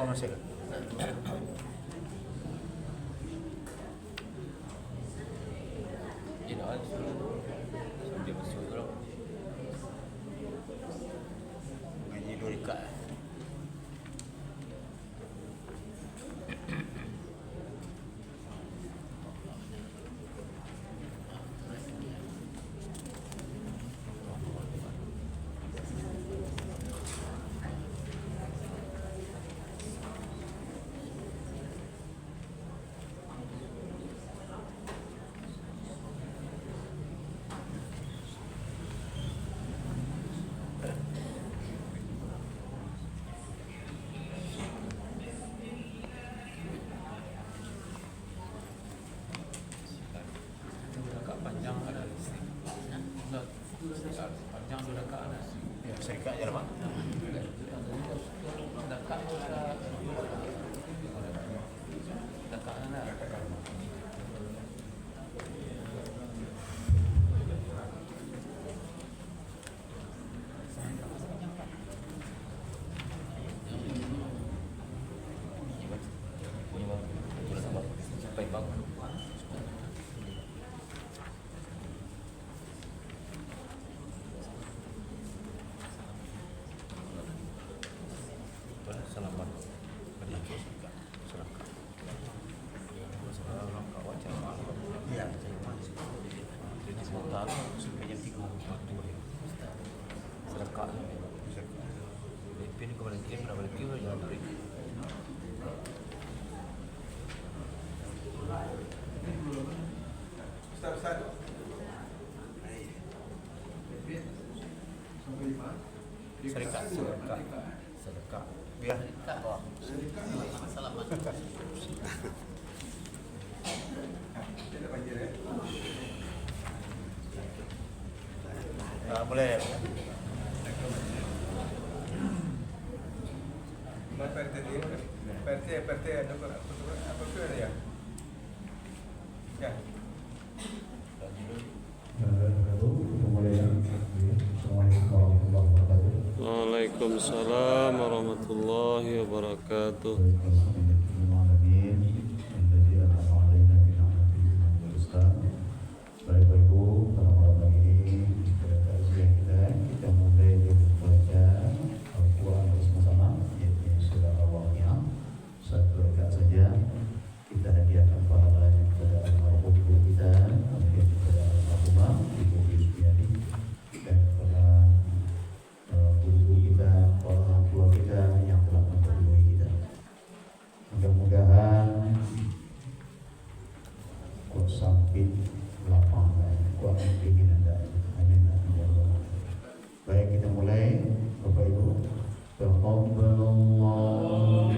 Oh masih. Ini ada sampai masuk tu. Gaji 2 dekat. Panjang ada listrik. Panjang tu dekat ada. Ya, serikat je lah bang. Dekat ada. Sampai bangun. Selamat berlaku serangka. Serangka kawan cakap. Iya. Jadi sebentar sampai jam 3 waktu dia. Serangka. Pin kepada game berapa lagi jalan dari. Ustaz. Serikat. Sedekah. Biar. Oh. Selamat. Boleh ya? PT apa tu ya? Ya. Waalaikumsalam warahmatullahi wabarakatuh. Baik-baik Bu, pada malam ini pada kajian kita mulai membaca Al-Quran bersama-sama, yaitu surah Al-Waqiah. Satu rakaat saja kita hadiahkan pahalanya kepada almarhum guru kita, kemudian kepada almarhumah Ibu Yusmiati, dan kepada guru kita, orang tua kita yang telah mendahului kita. Mudah-mudahan kuat samping lapangan, kuat keinginan dan amin ya Allah. Baik, kita mulai Bapak Ibu. Taqabbalallahu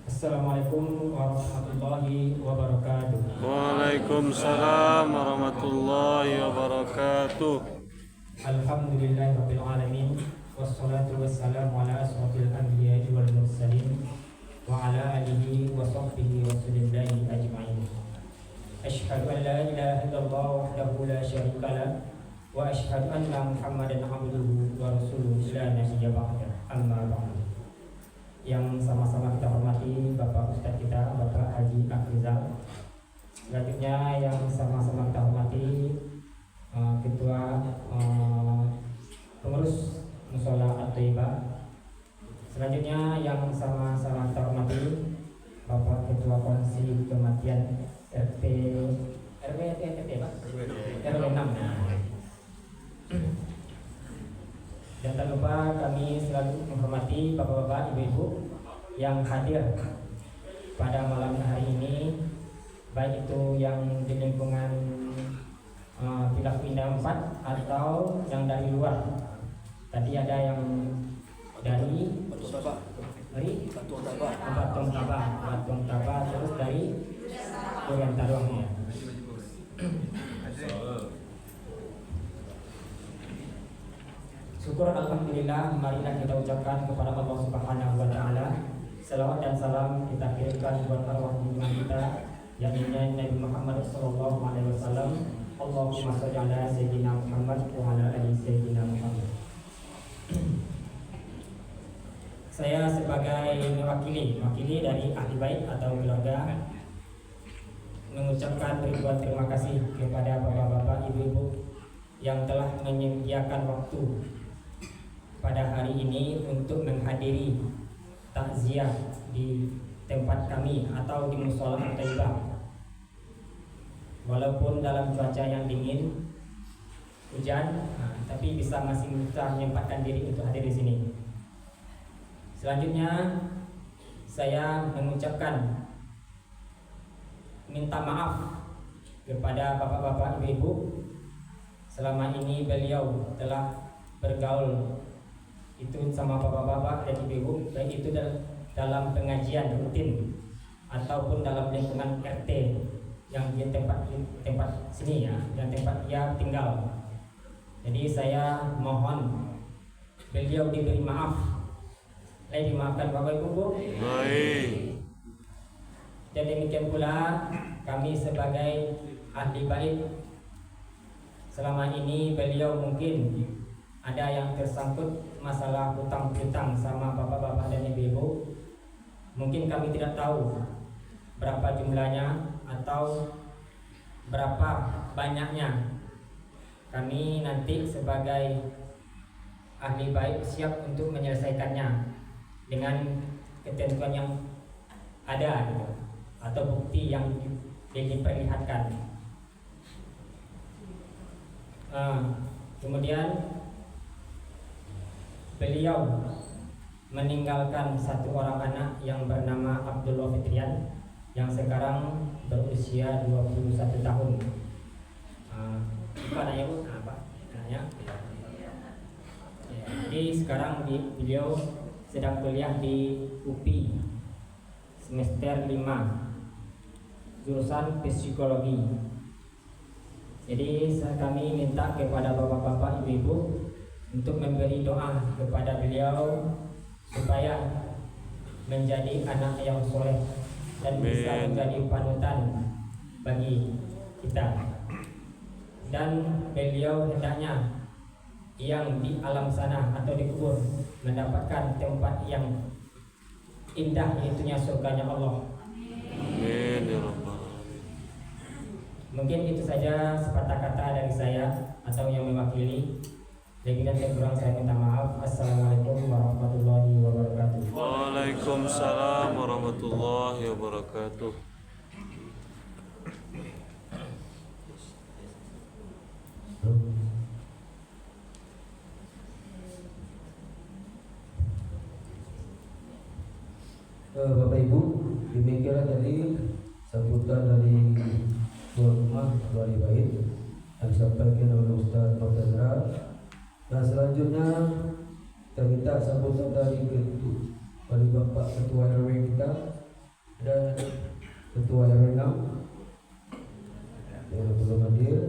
Assalamualaikum warahmatullahi wabarakatuh. Waalaikumsalam warahmatullahi wabarakatuh. Alhamdulillahirabbil alamin wassalatu wassalamu ala asrofil anbiya'i wal mursalin wa ala alihi wa sahbihi wa sallillahi ajma'in. Asyhadu an la ilaha illallah wahdahu la syarika lah wa asyhadu anna Muhammadan abduhu wa rasuluhu la nabiyya ba'da. Amma ba'du. Yang sama-sama kita hormati Bapak Ustadz kita, Bapak Haji Afrizal. Selanjutnya yang sama-sama kita hormati Ketua Pengurus Mushola At-Thayyibah. Selanjutnya yang sama-sama kita hormati Bapak Ketua Komisi Kematian RW 6. Dan tak lupa kami selalu menghormati bapak-bapak, ibu-ibu yang hadir pada malam hari ini, baik itu yang di lingkungan Pilak Pindah 4 atau yang dari luar. Tadi ada yang dari Batung Tabah, terus dari Durian Tarong ya. Syukur alhamdulillah, marilah kita ucapkan kepada Allah Subhanahu wa taala. Selawat dan salam kita kirimkan buat arwah junjungan kita, yakni Nabi Muhammad sallallahu alaihi wasallam. Allahumma shalli ala sayyidina Muhammad wa ala ali sayyidina Muhammad. Saya sebagai mewakili dari ahli bait atau keluarga mengucapkan ribuan terima kasih kepada bapak-bapak, ibu-ibu yang telah menyediakan waktu pada hari ini untuk menghadiri takziah di tempat kami atau di Mushola At-Thayyibah. Walaupun dalam cuaca yang dingin, hujan, tapi masih bisa menyempatkan diri untuk hadir di sini. Selanjutnya saya mengucapkan minta maaf kepada bapak-bapak, ibu-ibu. Selama ini beliau telah bergaul itu sama bapak-bapak dan ibu-ibu, baik itu dalam pengajian rutin ataupun dalam lingkungan RT yang di tempat sini ya, yang tempat dia tinggal. Jadi saya mohon beliau diberi maaf, dimaafkan bapak ibu. Baik. Dan demikian pula kami sebagai ahli bait, selama ini beliau mungkin ada yang tersangkut masalah hutang-hutang sama bapak-bapak dan ibu-ibu. Mungkin kami tidak tahu berapa jumlahnya atau berapa banyaknya. Kami nanti sebagai ahli bait siap untuk menyelesaikannya dengan ketentuan yang ada gitu, atau bukti yang diperlihatkan. Kemudian beliau meninggalkan satu orang anak yang bernama Abdullah Fitrian yang sekarang berusia 21 tahun. Itu anaknya Bu? Apa? Anaknya? Jadi sekarang beliau sedang kuliah di UPI semester 5 jurusan psikologi. Jadi kami minta kepada bapak-bapak, ibu-ibu untuk memberi doa kepada beliau supaya menjadi anak yang soleh dan bisa menjadi panutan bagi kita. Dan beliau hendaknya yang di alam sana atau di kubur mendapatkan tempat yang indah, yaitunya surganya Allah. Amin ya rabbal. Mungkin itu saja sepatah kata dari saya atau yang mewakili. Lebih dan kurang saya minta maaf. Assalamualaikum warahmatullahi wabarakatuh. Waalaikumsalam warahmatullahi wabarakatuh. Bapak Ibu, demikianlah tadi sambutan dari tuan rumah Wali Bait yang disampaikan oleh Ustaz Fauzan. Dan selanjutnya kita minta sambutan dari Wali Bapak Ketua RW kita dan Ketua RW 6 yang belum hadir.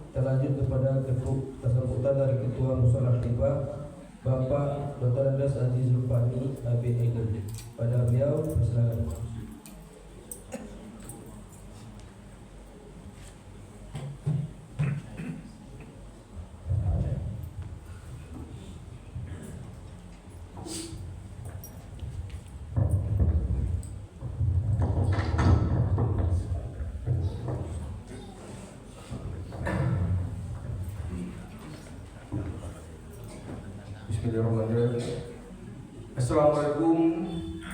Kita lanjut kepada kesambutan dari Ketua Musyawarah Tiba Bapak Dr. Andes Aziz Zulfani ABEG. Pada beliau persilakan. Bismillahirrahmanirrahim. Assalamualaikum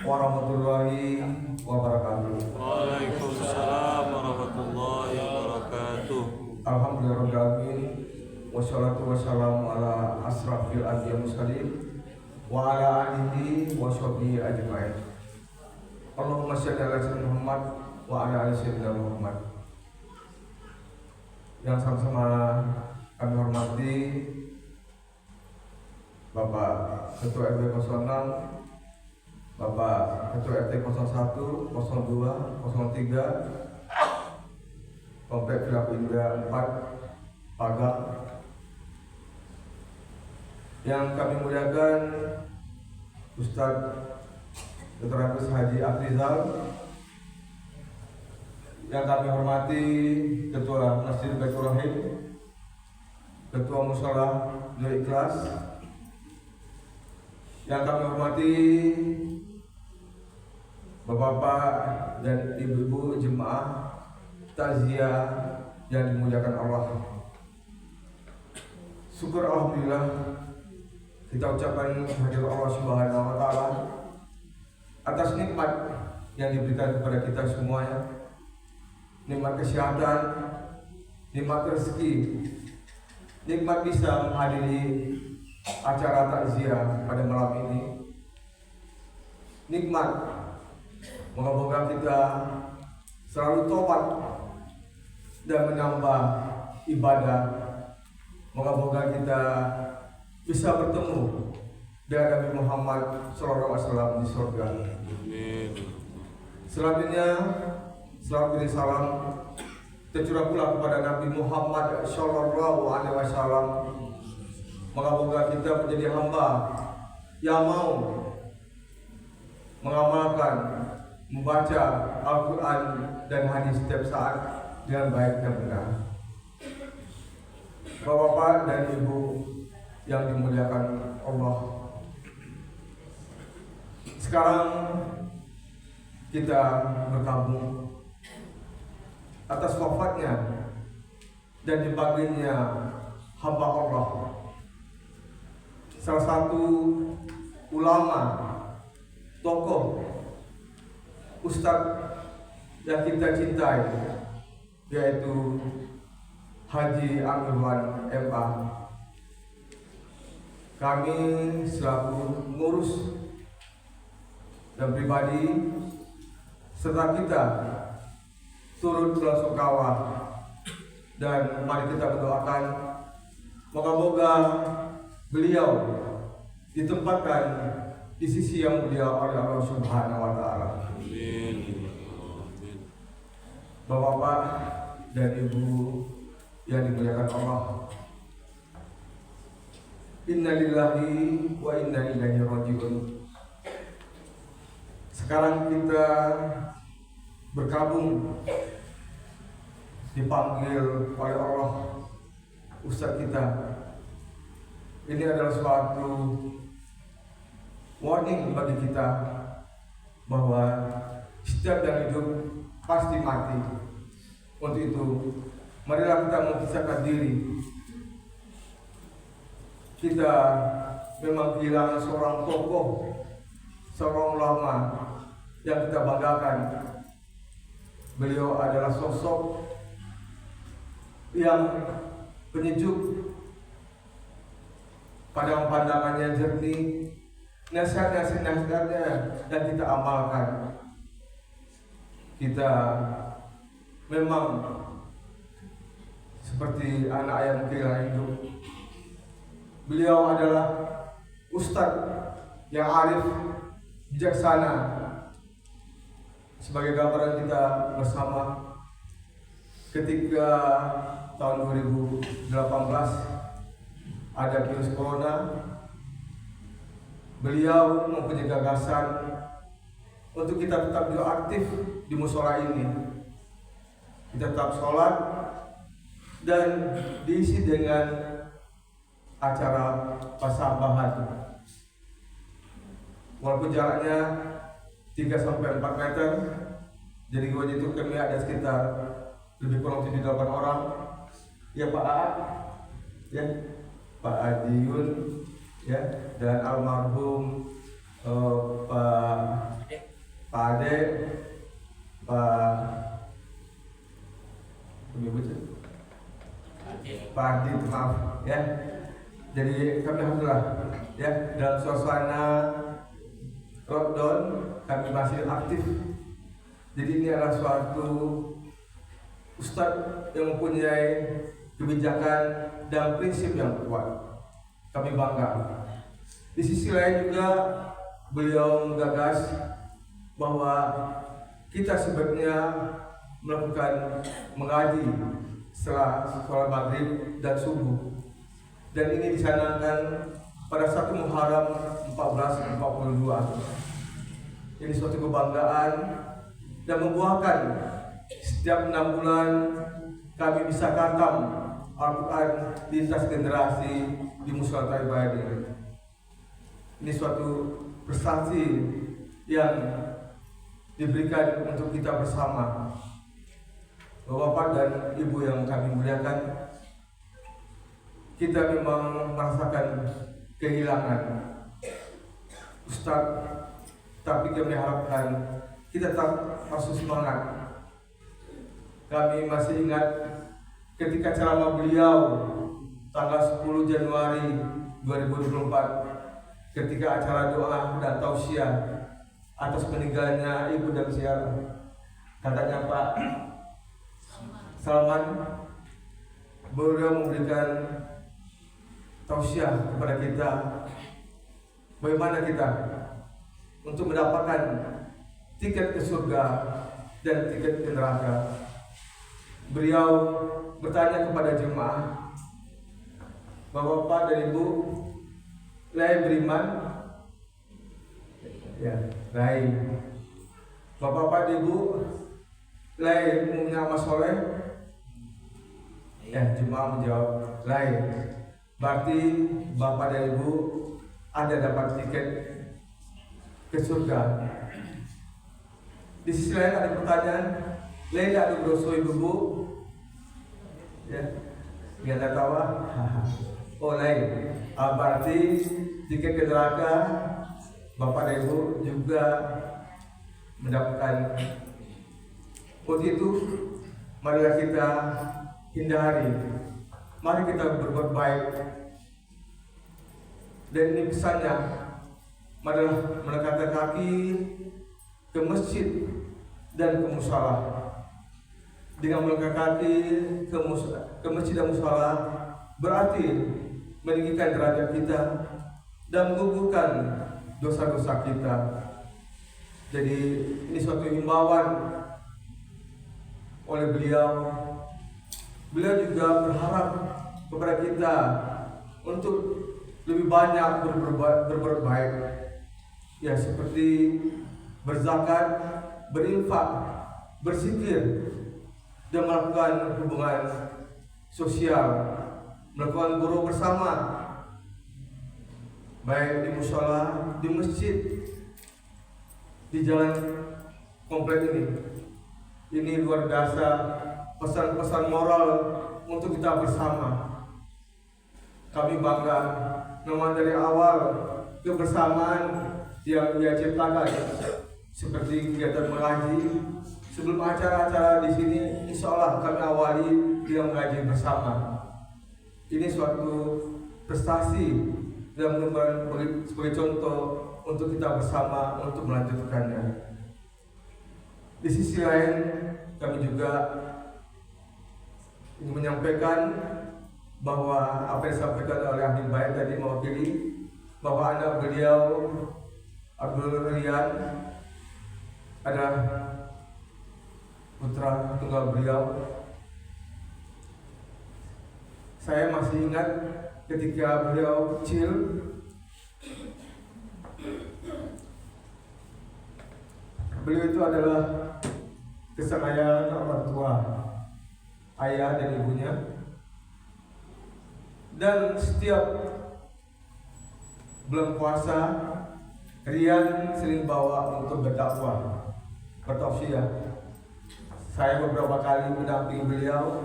warahmatullahi wabarakatuh. Waalaikumsalam warahmatullahi wabarakatuh. Alhamdulillahirrahmanirrahim. Wassalatu wassalamu ala asrafil anbiya mursalin wa ala alihi wa sahbihi ajma'in. Allahumma shalli ala sayyidina Muhammad wa ala ali sayyidina Muhammad. Yang sama-sama kami hormati Bapak Ketua RW 06, Bapak Ketua RT 01, 02, 03, Komplek Villa Indah 4, Pagak. Yang kami muliakan Ustadz Dr. Agus Haji Afrizal. Yang kami hormati Ketua Masjid Baitur Rahim, Ketua Musyawarah Nurul Ikhlas. Yang kami hormati Bapak-bapak dan ibu-ibu jemaah takziah yang dimuliakan Allah. Syukur alhamdulillah kita ucapkan kehadirat Allah Subhanahu wa taala atas nikmat yang diberikan kepada kita semuanya. Nikmat kesehatan, nikmat rezeki, nikmat bisa menghadiri acara takziah pada malam ini. Nikmat moga-moga kita selalu tobat dan menambah ibadah. Moga-moga kita bisa bertemu dengan Nabi Muhammad SAW di surga. Selanjutnya selamat beri salam tercurah pula kepada Nabi Muhammad SAW. Moga-moga kita menjadi hamba yang mau mengamalkan, membaca Al-Quran dan hadis setiap saat dengan baik dan benar. Bapak-bapak dan ibu yang dimuliakan Allah, sekarang kita berkabung atas wafatnya dan dipanggilnya hamba Allah, salah satu ulama, tokoh, ustadz yang kita cintai, yaitu Haji Amirwan MA. Kami selaku pengurus dan pribadi serta kita turut belasungkawa dan mari kita berdoakan moga-moga beliau ditempatkan di sisi yang mulia oleh Allah Subhanahu wa taala. Bapak-bapak dan ibu yang dimuliakan Allah, inna lillahi wa inna ilaihi raji'un. Sekarang kita berkabung dipanggil oleh Allah Ustadz kita. Ini adalah suatu warning bagi kita bahwa setiap yang hidup pasti mati. Untuk itu, marilah kita mempersiapkan diri. Kita memang kehilangan seorang tokoh, seorang ulama yang kita banggakan. Beliau adalah sosok yang penyejuk, pandangannya jernih, nasihat-nasihatnya dan kita amalkan. Kita memang seperti anak ayam kehilangan hidup. Beliau adalah ustadz yang arif, bijaksana, sebagai gambaran kita bersama ketika tahun 2018 ada virus corona, beliau mempunyai gagasan untuk kita tetap juga aktif di musola ini. Kita tetap sholat dan diisi dengan acara pasabahan. Walaupun jaraknya 3-4 meter, jadi waktu itu kami ada sekitar lebih kurang 7-8 orang. Ya Pak A, ya Pak Adiun, ya dan almarhum Pak Ade, Pak Adi, maaf ya. Jadi kami alhamdulillah ya dalam suasana lockdown kami masih aktif. Jadi ini adalah suatu ustadz yang mempunyai kebijakan dan prinsip yang kuat. Kami bangga. Di sisi lain juga beliau menggagas bahwa kita sebaiknya melakukan mengaji setelah sholat maghrib dan subuh. Dan ini dicanangkan pada 1 Muharram 1442. Ini suatu kebanggaan dan membuahkan setiap 6 bulan kami bisa khatam Al-Quran lintas generasi di Musola Thayyibah ini. Ini suatu prestasi yang diberikan untuk kita bersama. Bapak dan Ibu yang kami muliakan, kita memang merasakan kehilangan Ustadz, tapi kami harapkan kita tetap harus semangat. Kami masih ingat ketika ceramah beliau tanggal 10 Januari 2024 ketika acara doa dan tausiah atas meninggalnya Ibu Damsyar. Katanya Pak Salman, beliau memberikan tausiah kepada kita bagaimana kita untuk mendapatkan tiket ke surga dan tiket ke neraka. Beliau bertanya kepada jemaah, Bapak dan Ibu, lahir beriman? Ya, lahir. Bapak dan Ibu, lahir punya amal soleh? Ya, jemaah menjawab, lahir. Berarti Bapak dan Ibu ada dapat tiket ke surga. Di sisi lain ada pertanyaan, lain ada dosa Ibu? Ya, dia tak tahu. Oh lain. Berarti tiket ke neraka Bapak dan Ibu juga mendapatkan. Untuk itu, marilah kita hindari. Mari kita berbuat baik. Dan ini pesannya, marilah melangkahkan kaki ke masjid dan ke musala. Dengan melangkah kaki ke masjid dan musala berarti meninggikan derajat kita dan menggugurkan dosa-dosa kita. Jadi ini suatu himbauan oleh beliau. Beliau juga berharap kepada kita untuk lebih banyak berbuat baik, ya seperti berzakat, berinfak, berzikir, dan melakukan hubungan sosial, melakukan guru bersama, baik di musola, di masjid, di jalan komplek ini. Ini luar biasa pesan-pesan moral untuk kita bersama. Kami bangga memang dari awal kebersamaan yang ia ciptakan, seperti kegiatan mengaji. Sebelum acara-acara di sini, insya Allah kami awali dengan mengaji bersama. Ini suatu prestasi dan sebagai contoh untuk kita bersama untuk melanjutkannya. Di sisi lain, kami juga ingin menyampaikan bahwa apa yang disampaikan oleh ahli bait tadi mewakili bahwa anak beliau Abdul Rian adalah putra tunggal beliau. Saya masih ingat ketika beliau kecil, beliau itu adalah kesayangan orang tua, ayah dan ibunya. Dan setiap bulan puasa, Rian sering bawa untuk berdakwah, bertausiah. Saya beberapa kali mendampingi beliau,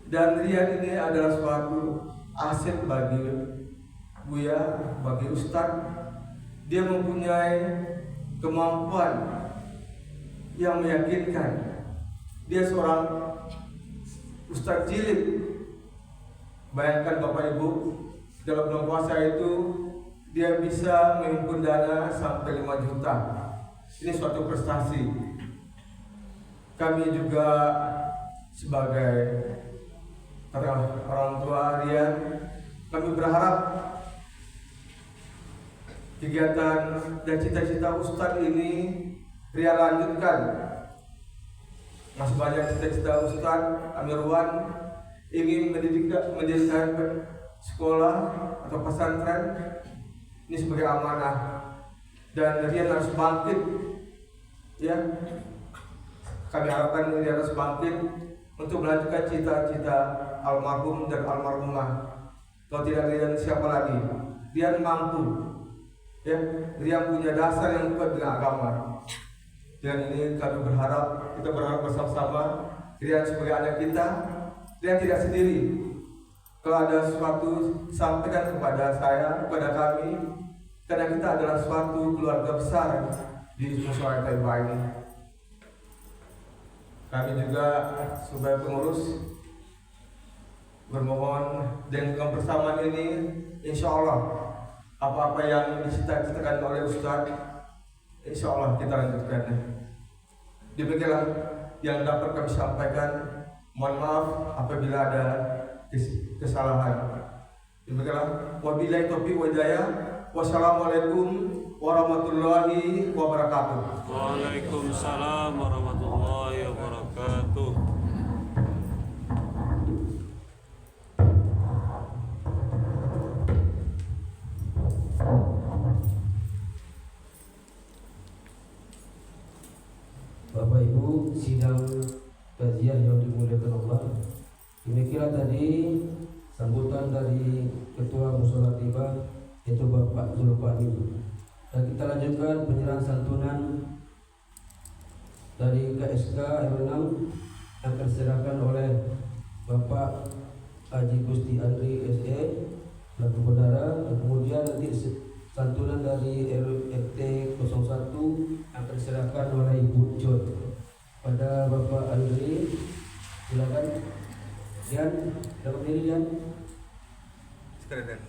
dan Rian ini adalah suatu aset bagi Buya, bagi Ustadz. Dia mempunyai kemampuan yang meyakinkan. Dia seorang Ustadz cilik. Bayangkan Bapak Ibu, dalam bulan puasa itu dia bisa menghimpun dana sampai 5 juta. Ini suatu prestasi. Kami juga sebagai orang tua Rian, kami berharap kegiatan dan cita-cita Ustadz ini Rian lanjutkan. Masih banyak cita-cita Ustadz Amirwan ingin mendirikan sekolah atau pesantren. Ini sebagai amanah, dan Rian harus bangkit, ya. Kami harapkan Rian harus bangkit untuk melanjutkan cita-cita almarhum dan almarhumah. Kalau tidak Rian, siapa lagi? Rian mampu, ya. Rian punya dasar yang kuat dengan agama. Dan ini kami berharap, kita berharap bersama-sama, Rian sebagai anak kita, Rian tidak sendiri. Kalau ada sesuatu, sampaikan kepada saya, kepada kami, karena kita adalah suatu keluarga besar di Musyawarah Thayyibah ini. Kami juga sebagai pengurus bermohon dengan kebersamaan ini, insya Allah apa-apa yang dicita-citakan oleh Ustadz, insya Allah kita lanjutkan. Demikianlah yang dapat kami sampaikan. Mohon maaf apabila ada kesalahan. Demikianlah. Wabillahi taufiq wal hidayah. Wassalamualaikum warahmatullahi wabarakatuh. Waalaikumsalam warahmatullahi wabarakatuh. Bapak Ibu, sidang kajian yang dimuliakan Allah, demikianlah tadi sambutan dari Ketua Musyawarah Thayyibah, yaitu Bapak Zulfani. Dan kita lanjutkan penyerahan santunan dari KSK RW 6 yang diserahkan oleh Bapak Haji Gusti Andri SE selaku bendahara. Dan kemudian nanti santunan dari RT 01 yang diserahkan oleh Ibu John pada Bapak Andri. Silakan. Dian, dapat diri Dian. Sekarang.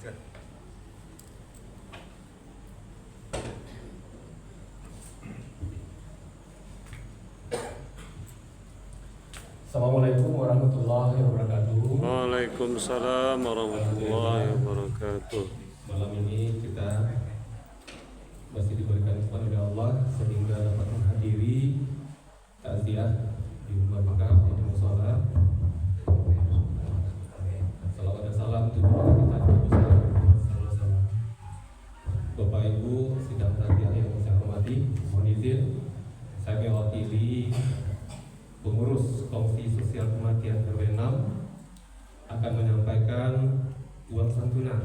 Assalamualaikum warahmatullahi wabarakatuh. Waalaikumsalam warahmatullahi wabarakatuh. Malam ini kita masih diberikan kesempatan oleh Allah sehingga dapat menghadiri takziah di rumah makan di musola. Salawat dan salam untuk kita sama-sama. Bapak Ibu sidang takziah yang saya hormati, mohon izin saya mewakili pengurus Komisi Sosial Kematian RW 6 akan menyampaikan uang santunan,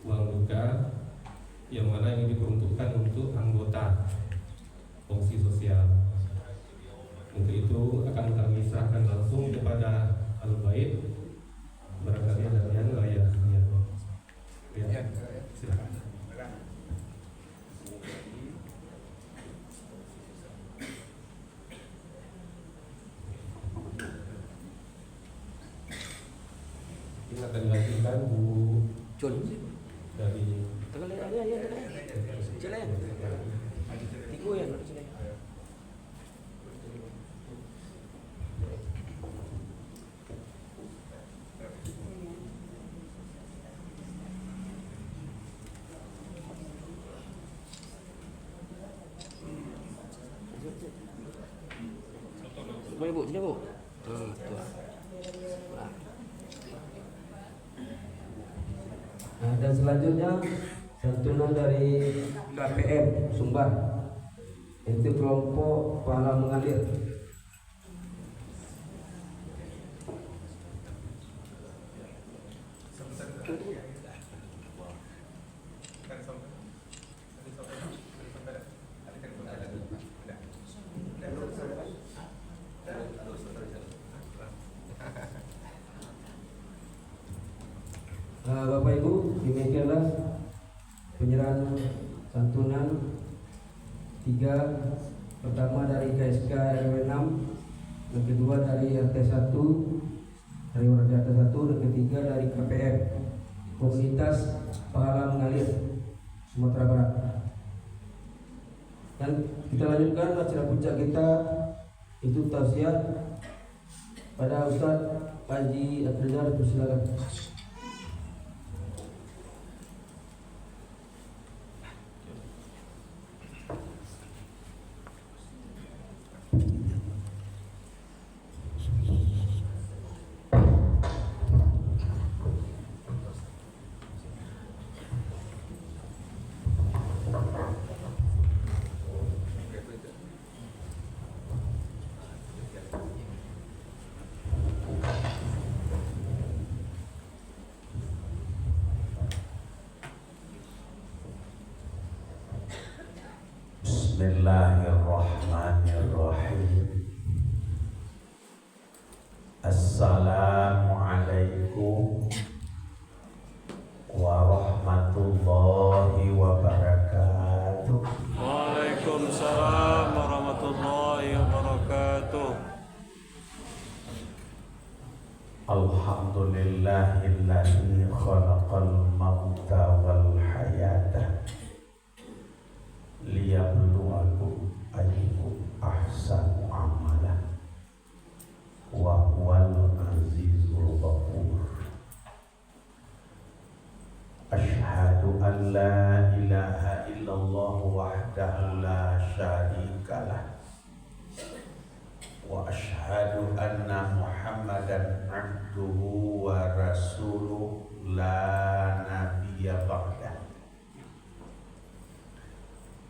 uang duka yang mana ini diperuntukkan untuk anggota Komisi Sosial. Untuk itu akan kami serahkan langsung kepada Alul Bait. Barangkali ada yang ya. Silakan. Ini akan dilanjutkan Bu John. dari Boleh bu, sini bu. Tuh. Nah, dan selanjutnya santunan dari KPM Sumbar, itu kelompok pahala mengalir. Bapak Ibu, demikianlah penyerahan santunan 3, pertama dari KSK RW 6, yang kedua dari RT 1 dari RT 1, dan ketiga dari KPM Komunitas Pahala Mengalir Sumatera Barat. Dan kita lanjutkan acara puncak kita, itu tausiah pada Ustaz Haji Abdullah, silakan. Bismillahirrahmanirrahim. Assalamualaikum warahmatullahi wabarakatuh. Waalaikumsalam warahmatullahi wabarakatuh. Alhamdulillahilladzi khalaqal mauta wal hayata liyabluwakum ayyukum ahsanu amala wa huwal azizul ghafur. Asyhadu an la ilaha illallah wahdahu la syarikalah wa asyhadu anna Muhammadan abduhu wa rasuluh la nabiyya ba'dah.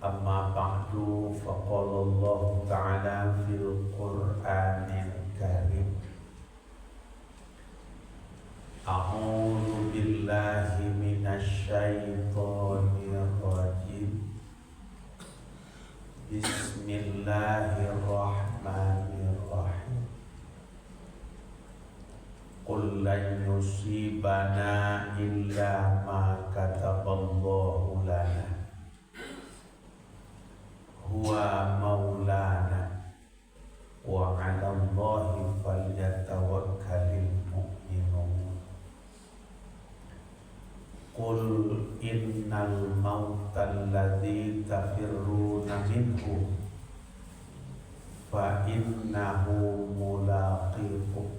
Amma ba'du, faqala Allah ta'ala fil Qur'anil Karim. A'udzu billahi minasy syaithanir rajim. Bismillahirrahmanirrahim. Qul lan yusibana illa ma kataballahu lana huwa maulana wa 'ala Allahi falyatawakkalul mu'minun. Qul innal mautal ladzi tafirruna minhu fa innahu mulaqikum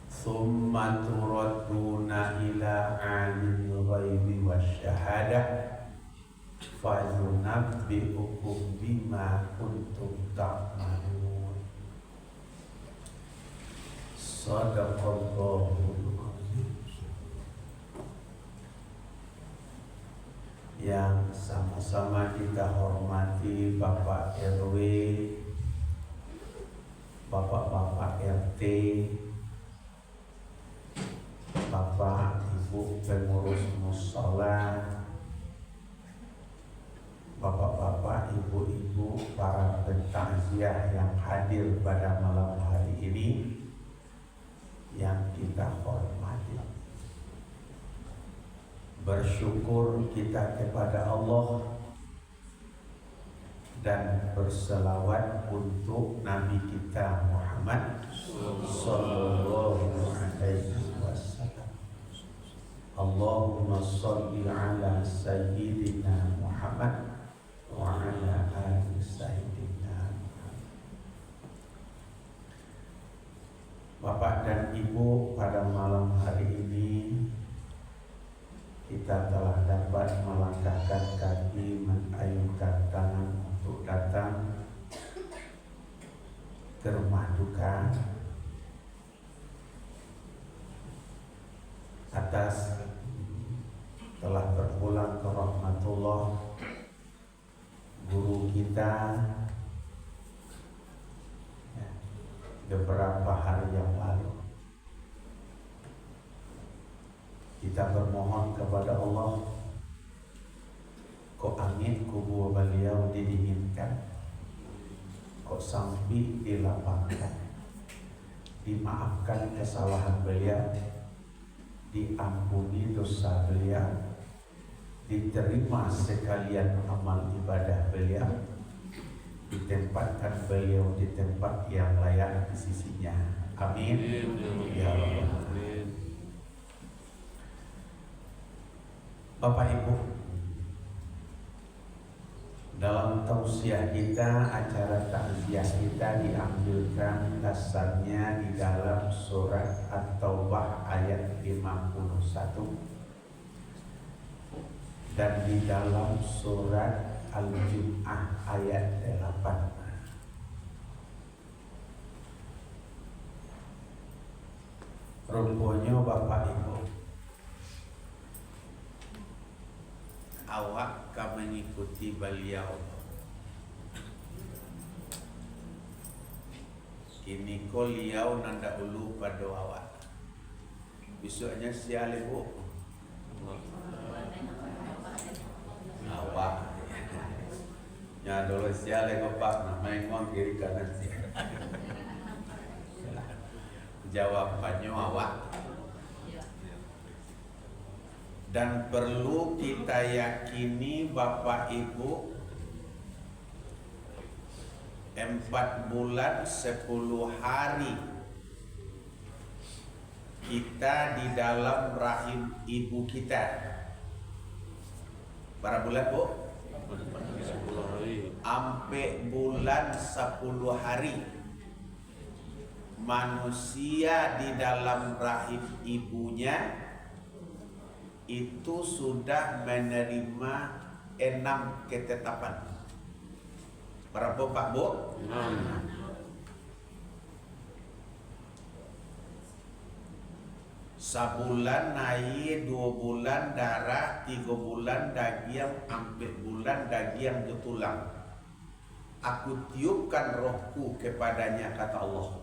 thumma turadduna ila 'alimil ghaibi wasyahadah fayunabbi'ukum bima kuntum ta'malun. Shadaqallahul azim. Yang sama-sama kita hormati Bapak RW, Bapak-bapak RT, Bapak Ibu pengurus mushola, Bapak-bapak, ibu-ibu, para pentakziah yang hadir pada malam hari ini yang kita hormati. Bersyukur kita kepada Allah dan berselawat untuk Nabi kita Muhammad sallallahu alaihi wasallam. Allahumma sholli ala sayyidina Muhammad wa ala ali sayyidina. Bapak dan Ibu, pada malam hari ini kita telah dapat melangkahkan kaki, mengayunkan tangan untuk datang berduka atas telah berpulang ke rahmatullah guru kita ya, beberapa hari yang lalu. Kita bermohon kepada Allah, kok angin kubur beliau didinginkan, kok sampai dilapangkan, dimaafkan kesalahan beliau, diampuni dosa beliau, diterima sekalian amal ibadah beliau, ditempatkan beliau di tempat yang layak di sisinya. Amin. Ya Rabbal Alamin. Bapak Ibu, dalam tausiah kita, acara takziah kita diambilkan dasarnya di dalam surat At-Taubah ayat 51 dan di dalam surat Al-Jum'ah ayat 8. Rupanya Bapak Ibu, awak akan mengikuti beliau. Kini ko liau nanda ulu pada awak. Besoknya sial ibu. Awak. Ya dulu sial ngopak namanya ngomong kiri kanan sial. Jawabannya awak. Dan perlu kita yakini Bapak Ibu, 4 bulan 10 hari kita di dalam rahim ibu kita. Berapa bulan Bu? 10 hari. Sampai bulan 10 hari manusia di dalam rahim ibunya itu sudah menerima 6 ketetapan. Berapa Pak Bu? 6. Sebulan naik, 2 bulan darah, 3 bulan daging, 4 bulan daging ke tulang. Aku tiupkan rohku kepadanya, kata Allah.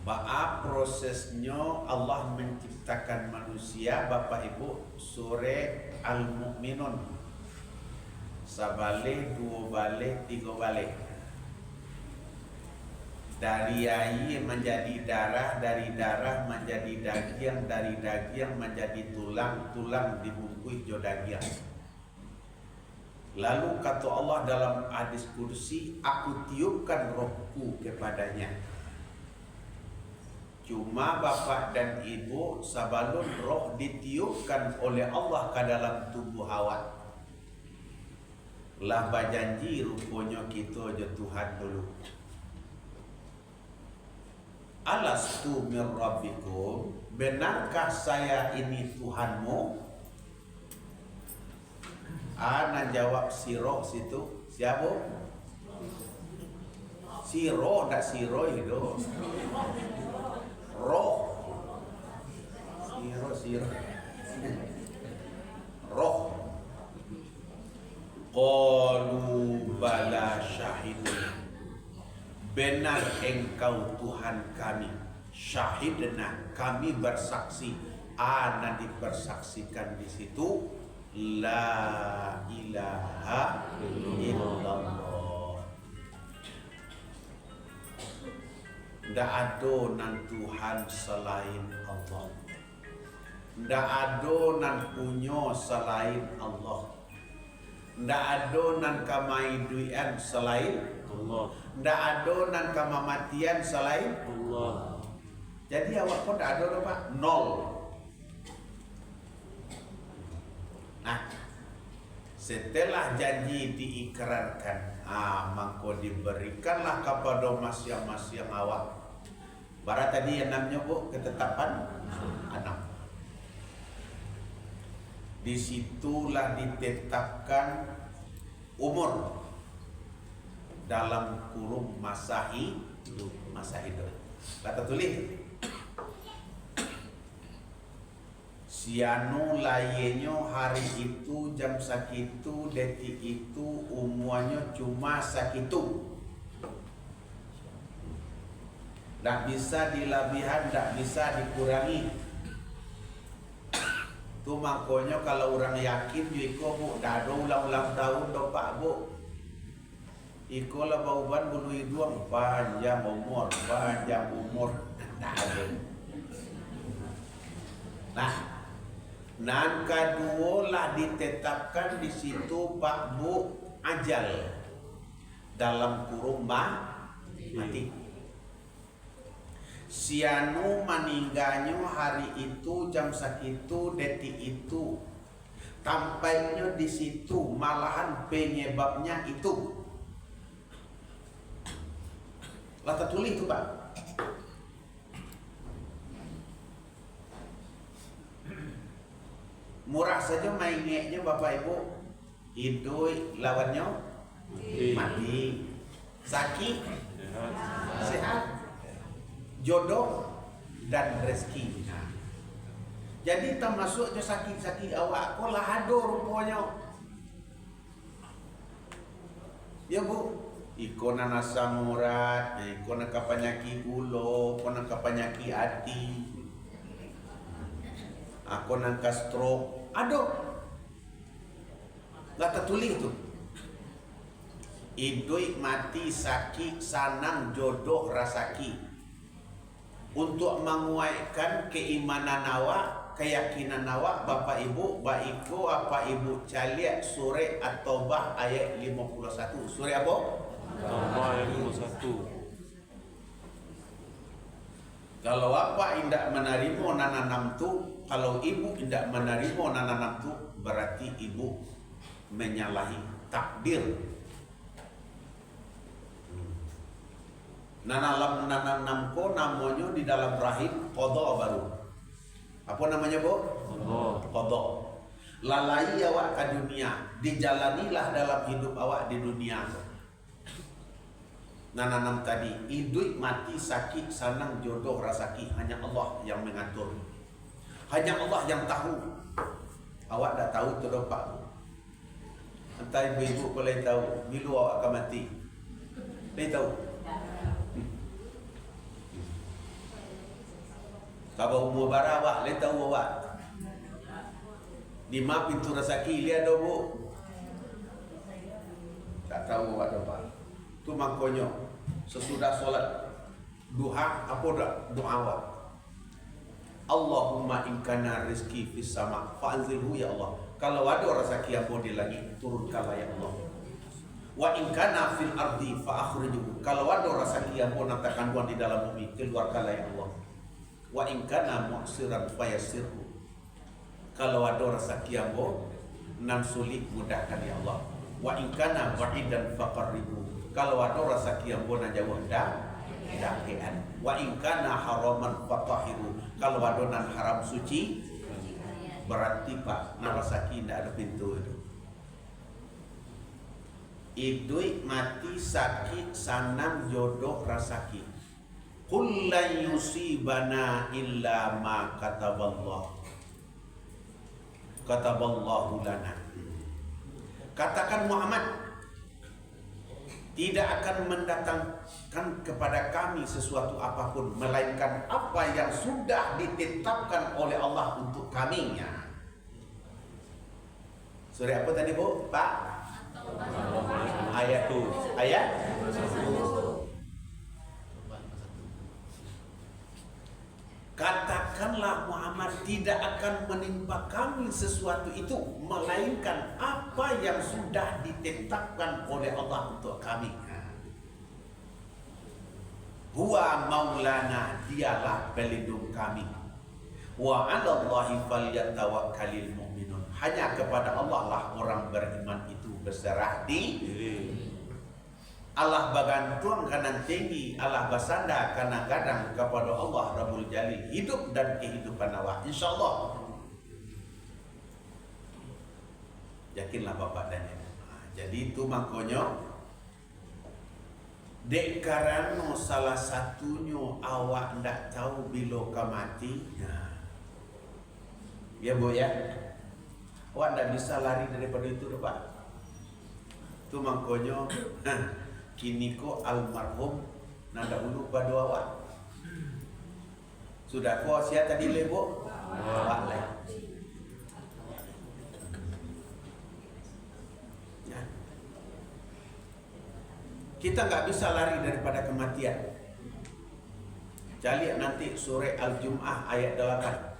Bahwa prosesnya Allah menciptakan manusia, Bapak Ibu, surah Al-Mu'minun. Sabalik, 2 balik, 3 balik. Dari air menjadi darah, dari darah menjadi daging, dari daging menjadi tulang, tulang dibungkus jo daging. Lalu kata Allah dalam hadis kursi, aku tiupkan rohku kepadanya. Cuma bapak dan ibu sebelum roh ditiupkan oleh Allah ke dalam tubuh awak, lah berjanji rupanya kita je Tuhan dulu. Alastu mir rabbikum, benarkah saya ini Tuhanmu? Ana jawab siro situ. Siapa? Siro, tak siro itu. Roh. Siro. Roh. Qalu bala syahidun. Benar engkau Tuhan kami. Syahidna, kami bersaksi. Ana dipersaksikan di situ. La ilaha illallah. Ndak ada nan Tuhan selain Allah. Ndak ada nan punya selain Allah. Ndak ada nan kamaiduan selain Allah. Ndak ada nan kamamatian selain Allah. Jadi awak pun ndak ada Pak, nol. Nah, setelah janji diikrarkan, maka diberikanlah kepada masing-masing awak. Barat tadi yang namanya Bu, ketetapan 6. Disitulah ditetapkan umur. dalam kurung masa hidup. Kata tulis sianu layenyo hari itu jam sakitu detik itu umuannya cuma sakitu. Tak bisa dilabihan, tak bisa dikurangi. Tu makanya kalau orang yakin iko bu, dah ada ulang-ulang tahun do pak bu. Iko lah bauban bulu hidung panjang umur. Tak ada. Nah, nan kedua lah ditetapkan di situ pak bu ajal dalam kurung mati. Sianu meninggalnya hari itu jam sakitu detik itu, tampaknya di situ malahan penyebabnya itu. Lata tulis itu pak. Murah saja mainnya bapak ibu, hidup lawannya mati, sakit sehat, jodoh dan rezeki. Jadi termasuk je sakit-sakit awak ko lah ado rupanya. Ya bu, iko na asam urat, iko na kapanyaki ulo, iko na kapanyaki hati, ako na stroke, ado. Lah tertulis tu. Idoi mati sakit sanang jodoh rasaki. Untuk menguatkan keimanan awak, keyakinan awak, Bapak Ibu, baiko apa Ibu caliak surah At-Taubah ayat 51. Surah apa? Taubah ayat 51. Kalau apa tidak menerima nananam tu, kalau ibu tidak menerima nananam tu, berarti ibu menyalahi takdir. Nananam ko namanya di dalam rahim qada baru. Apa namanya bu? Qada. Lalai awak ke dunia, dijalanilah dalam hidup awak di dunia. Nananam tadi, hidup mati sakit sanang jodoh rasaki hanya Allah yang mengatur. Hanya Allah yang tahu. Awak dah tahu tu pak. Entah ibu boleh tahu bila awak akan mati. Boleh tahu. Kalau umur bara awak, boleh tahu awak. Di mana pintu rezeki dia ada bu? Tak tahu awak dah pak. Tu makanya sesudah solat duha apa dah doa awak? Allahumma in kana rizki fis sama fa'anzilhu ya Allah. Kalau ada rezeki apa di langit, turunkanlah ya Allah. Wa in kana fil ardi fa akhrijuhu. Kalau ada rezeki apa nak kandungan di dalam bumi, keluarkanlah ya Allah. Wa in kana mu'siran fayassirhu. Kalau ada rezeki apa nan sulit, mudahkan ya Allah. Wa in kana ba'idan faqarribu. Kalau ada rezeki yang bona jauh dakian. Wa in kana haraman fatahiru. Kalau ada nan haram suci, berarti pak nan rezeki tidak ada pintu itu. Idui mati sakit sanang jodoh rasaki. Qul la yusibana illa ma kataballah. Kataballahu lana. Katakan Muhammad, tidak akan mendatangkan kepada kami sesuatu apapun melainkan apa yang sudah ditetapkan oleh Allah untuk kami. Surah apa tadi bu? Pak? Ayat tu. Ayat? Katakanlah Muhammad, tidak akan menimpa kami sesuatu itu melainkan apa yang sudah ditetapkan oleh Allah untuk kami. Huwa maulana, dialah pelindung kami. Wa 'alallahi falyatawakkalul mu'minun. Hanya kepada Allah lah orang beriman itu berserah diri. Allah bergantung kanan tinggi, Allah bersandar kanan gadang kepada Allah Rabbul Jalil, hidup dan kehidupan awak insyaallah. Yakinlah bapak dan ibu. Jadi itu makanya Dek karena salah satunya awak ndak tahu bila kau mati. Nah. Ya Bu ya. Awak ndak bisa lari daripada itu dah Pak. Tu makanya kini ko almarhum nanda ulu pada awak. Sudah kau siap tadi le Bu? Awak lah. Ya. Kita nggak bisa lari daripada kematian. Jadi nanti surah Al-Jum'ah ayat 8.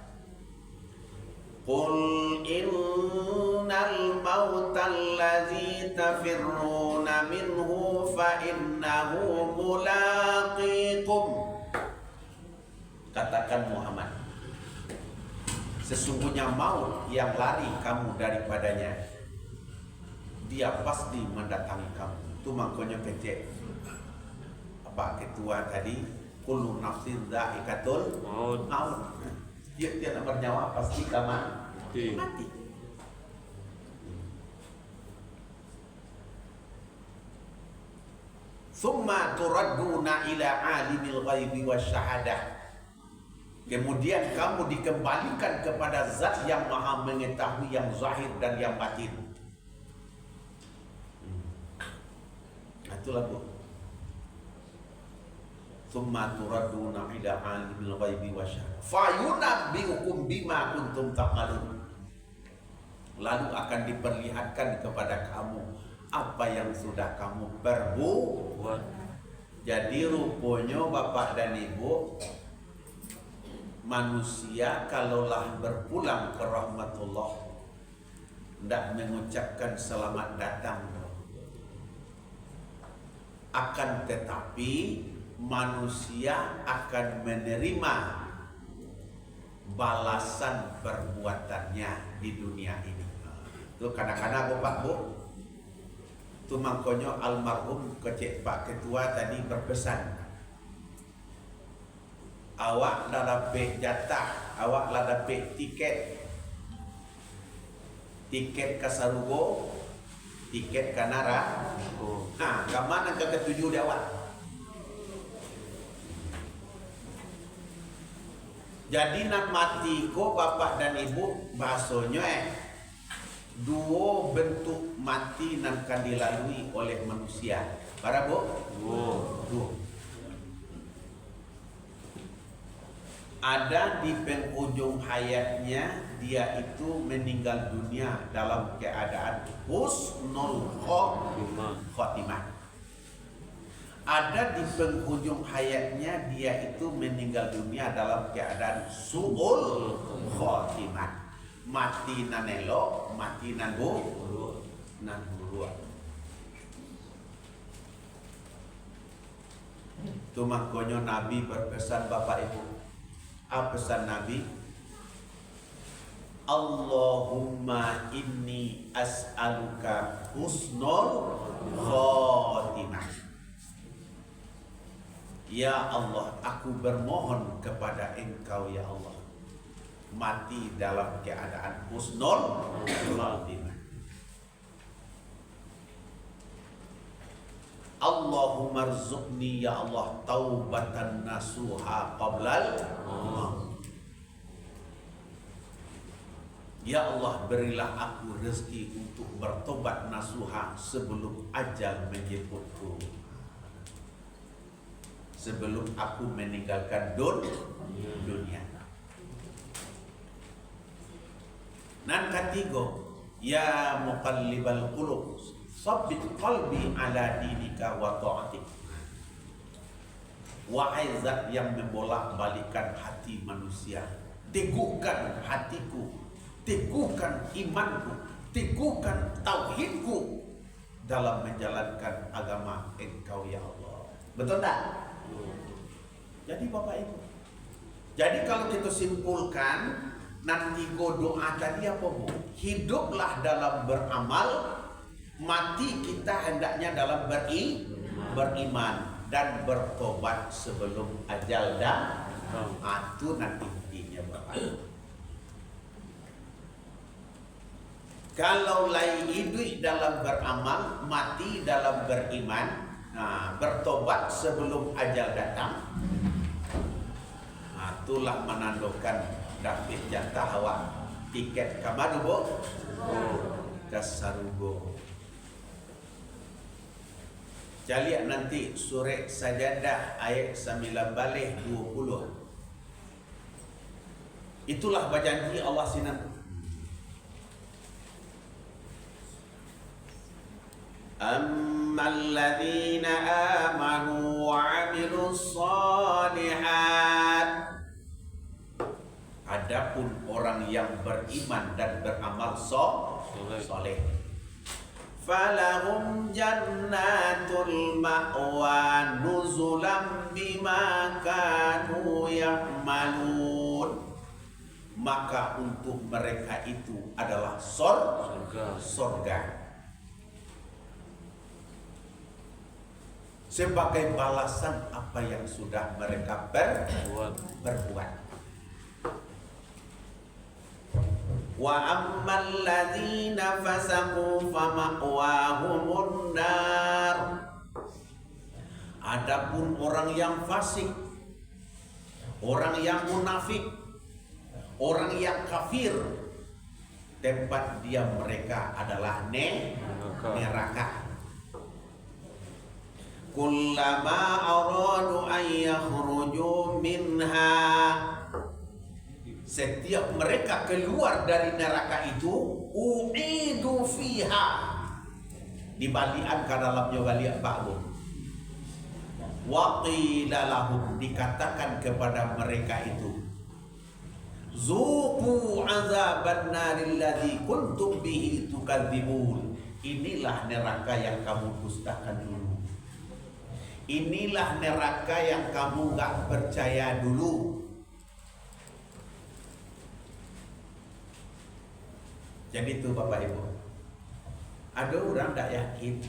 Qul innal mautal ladzi tafirruna minhu fa innahu mulaqikum. Katakan Muhammad, sesungguhnya maut yang lari kamu daripadanya, dia pasti mendatangi kamu. Itu makanya kecek Pak Ketua tadi, kullu nafsin dha'iqatul maut. Dia tidak bernyawa pasti mati. Thumma turadduna ila alimil ghaibi wasyahadah. Kemudian kamu dikembalikan kepada zat yang maha mengetahui yang zahir dan yang batin. Itulah Bu. Thumma turadduna ila alimil ghaibi wasyahadah. Fayunabbi'ukum bima kuntum ta'malun. Lalu akan diperlihatkan kepada kamu apa yang sudah kamu perbuat. Jadi rupanya Bapak dan Ibu, manusia kalaulah berpulang ke rahmatullah tidak mengucapkan selamat datang, akan tetapi manusia akan menerima balasan perbuatannya di dunia ini. Itu kadang-kadang Pak Bu, itu makanya almarhum kecek Pak Ketua tadi berpesan, awak dah dapat jatah, awak dah dapat tiket ke Sarugo, tiket ke Nara. Nah, ke mana ke ketujuh dia awak? Jadi nak mati ko Bapak dan Ibu bahasanya dua bentuk mati yang akan dilalui oleh manusia. Para Bu? Dua. Ada di penghujung hayatnya dia itu meninggal dunia dalam keadaan husnul khotimah. Ada di penghujung hayatnya dia itu meninggal dunia dalam keadaan su'ul khotimah. Mati nan elok, mati nan buruk. Itu makanya Nabi berpesan Bapak Ibu. Apa pesan Nabi? Allahumma inni as'aluka husnul khotimah. Ya Allah, aku bermohon kepada Engkau ya Allah, mati dalam keadaan husnul khotimah. Allahumma rzuqni ya Allah taubatan nasuha qablal maut. Ya Allah, berilah aku rezeki untuk bertobat nasuha sebelum ajal menjemputku, sebelum aku meninggalkan dunia. Nan ketiga, ya muqallibal qulub, sabbit qalbi ala dinika wa ta'atik. Wahai zat yang membolak-balikan hati manusia, teguhkan hatiku, teguhkan imanku, teguhkan tauhidku dalam menjalankan agama Engkau ya Allah. Betul tak? Jadi Bapak Ibu, jadi kalau kita simpulkan nanti doa tadi apa Bu? Hiduplah dalam beramal, mati kita hendaknya dalam beriman dan bertobat sebelum ajal dan itu nanti intinya Bapak. Kalau lain hidup dalam beramal, mati dalam beriman, Nah, bertobat sebelum ajal datang. Nah, itulah menandakan dapat jatah awak tiket ke mana bu? Ke Sarugo. Jadi nanti surah Sajadah ayat 19-20. Itulah berjanji Allah sinan. Ammal ladzina amanu wa 'amilus shalihat. Adapun orang yang beriman dan beramal soleh, falahum jannatul ma'wa nuzulam bima kanu ya'malun. Maka untuk mereka itu adalah surga sebagai balasan apa yang sudah mereka berbuat. Wa ammal ladzina fasaqu fama'wahumun nar. Adapun orang yang fasik, orang yang munafik, orang yang kafir, tempat dia mereka adalah neraka. Kullama aradu an yakhruju minha. Setiap mereka keluar dari neraka itu, u'idu fiha, dibalikan ke dalamnya balik ba'du. Wa qila lahum, dikatakan kepada mereka itu, zuqu azaban naril ladzi kuntum bihi tukadzibun. Inilah neraka yang kamu dustakan dulu. Inilah neraka yang kamu gak percaya dulu. Jadi itu Bapak Ibu, ada orang tak yakin.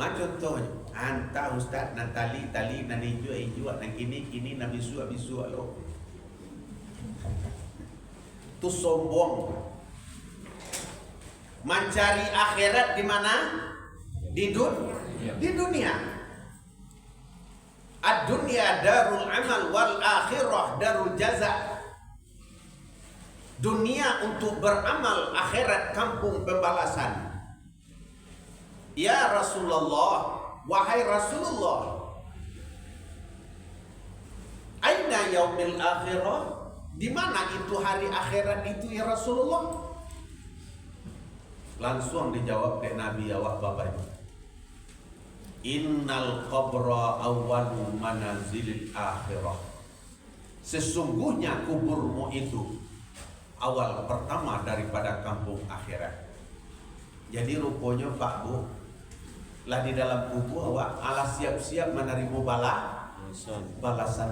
Macam contohnya, anta ustaz nan tali nan hijau nan kini nan bisu lo. Tu sombong. Mencari akhirat di mana? Di dunia. Ad-dunya darul amal wal akhirah darul jaza. Dunia untuk beramal, akhirat kampung pembalasan. Ya Rasulullah, wahai Rasulullah, aina yaumil akhirah? Di mana itu hari akhirat itu ya Rasulullah? Langsung dijawab oleh Nabi awak Bapak Ibu. Innal qabra awwalu manazilil akhirah. Sesungguhnya kuburmu itu awal pertama daripada kampung akhirat. Jadi rupanya Pak Bu, lah di dalam kubur awak ala siap-siap menerima balasan.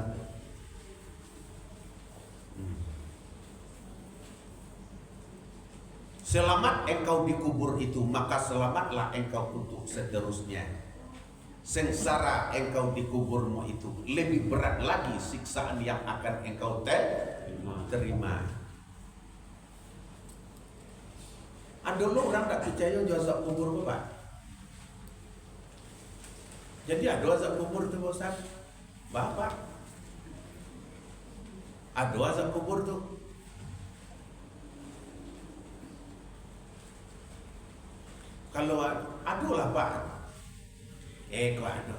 Selamat engkau dikubur itu, maka selamatlah engkau untuk seterusnya. Sengsara engkau dikuburmu itu, lebih berat lagi siksaan yang akan engkau terima. Ada orang tak percaya azab kubur Bapak. Jadi ada azab kubur tu Ustaz. Bapak. Ada azab kubur tu. Kalau ada lah Pak. Kau ada.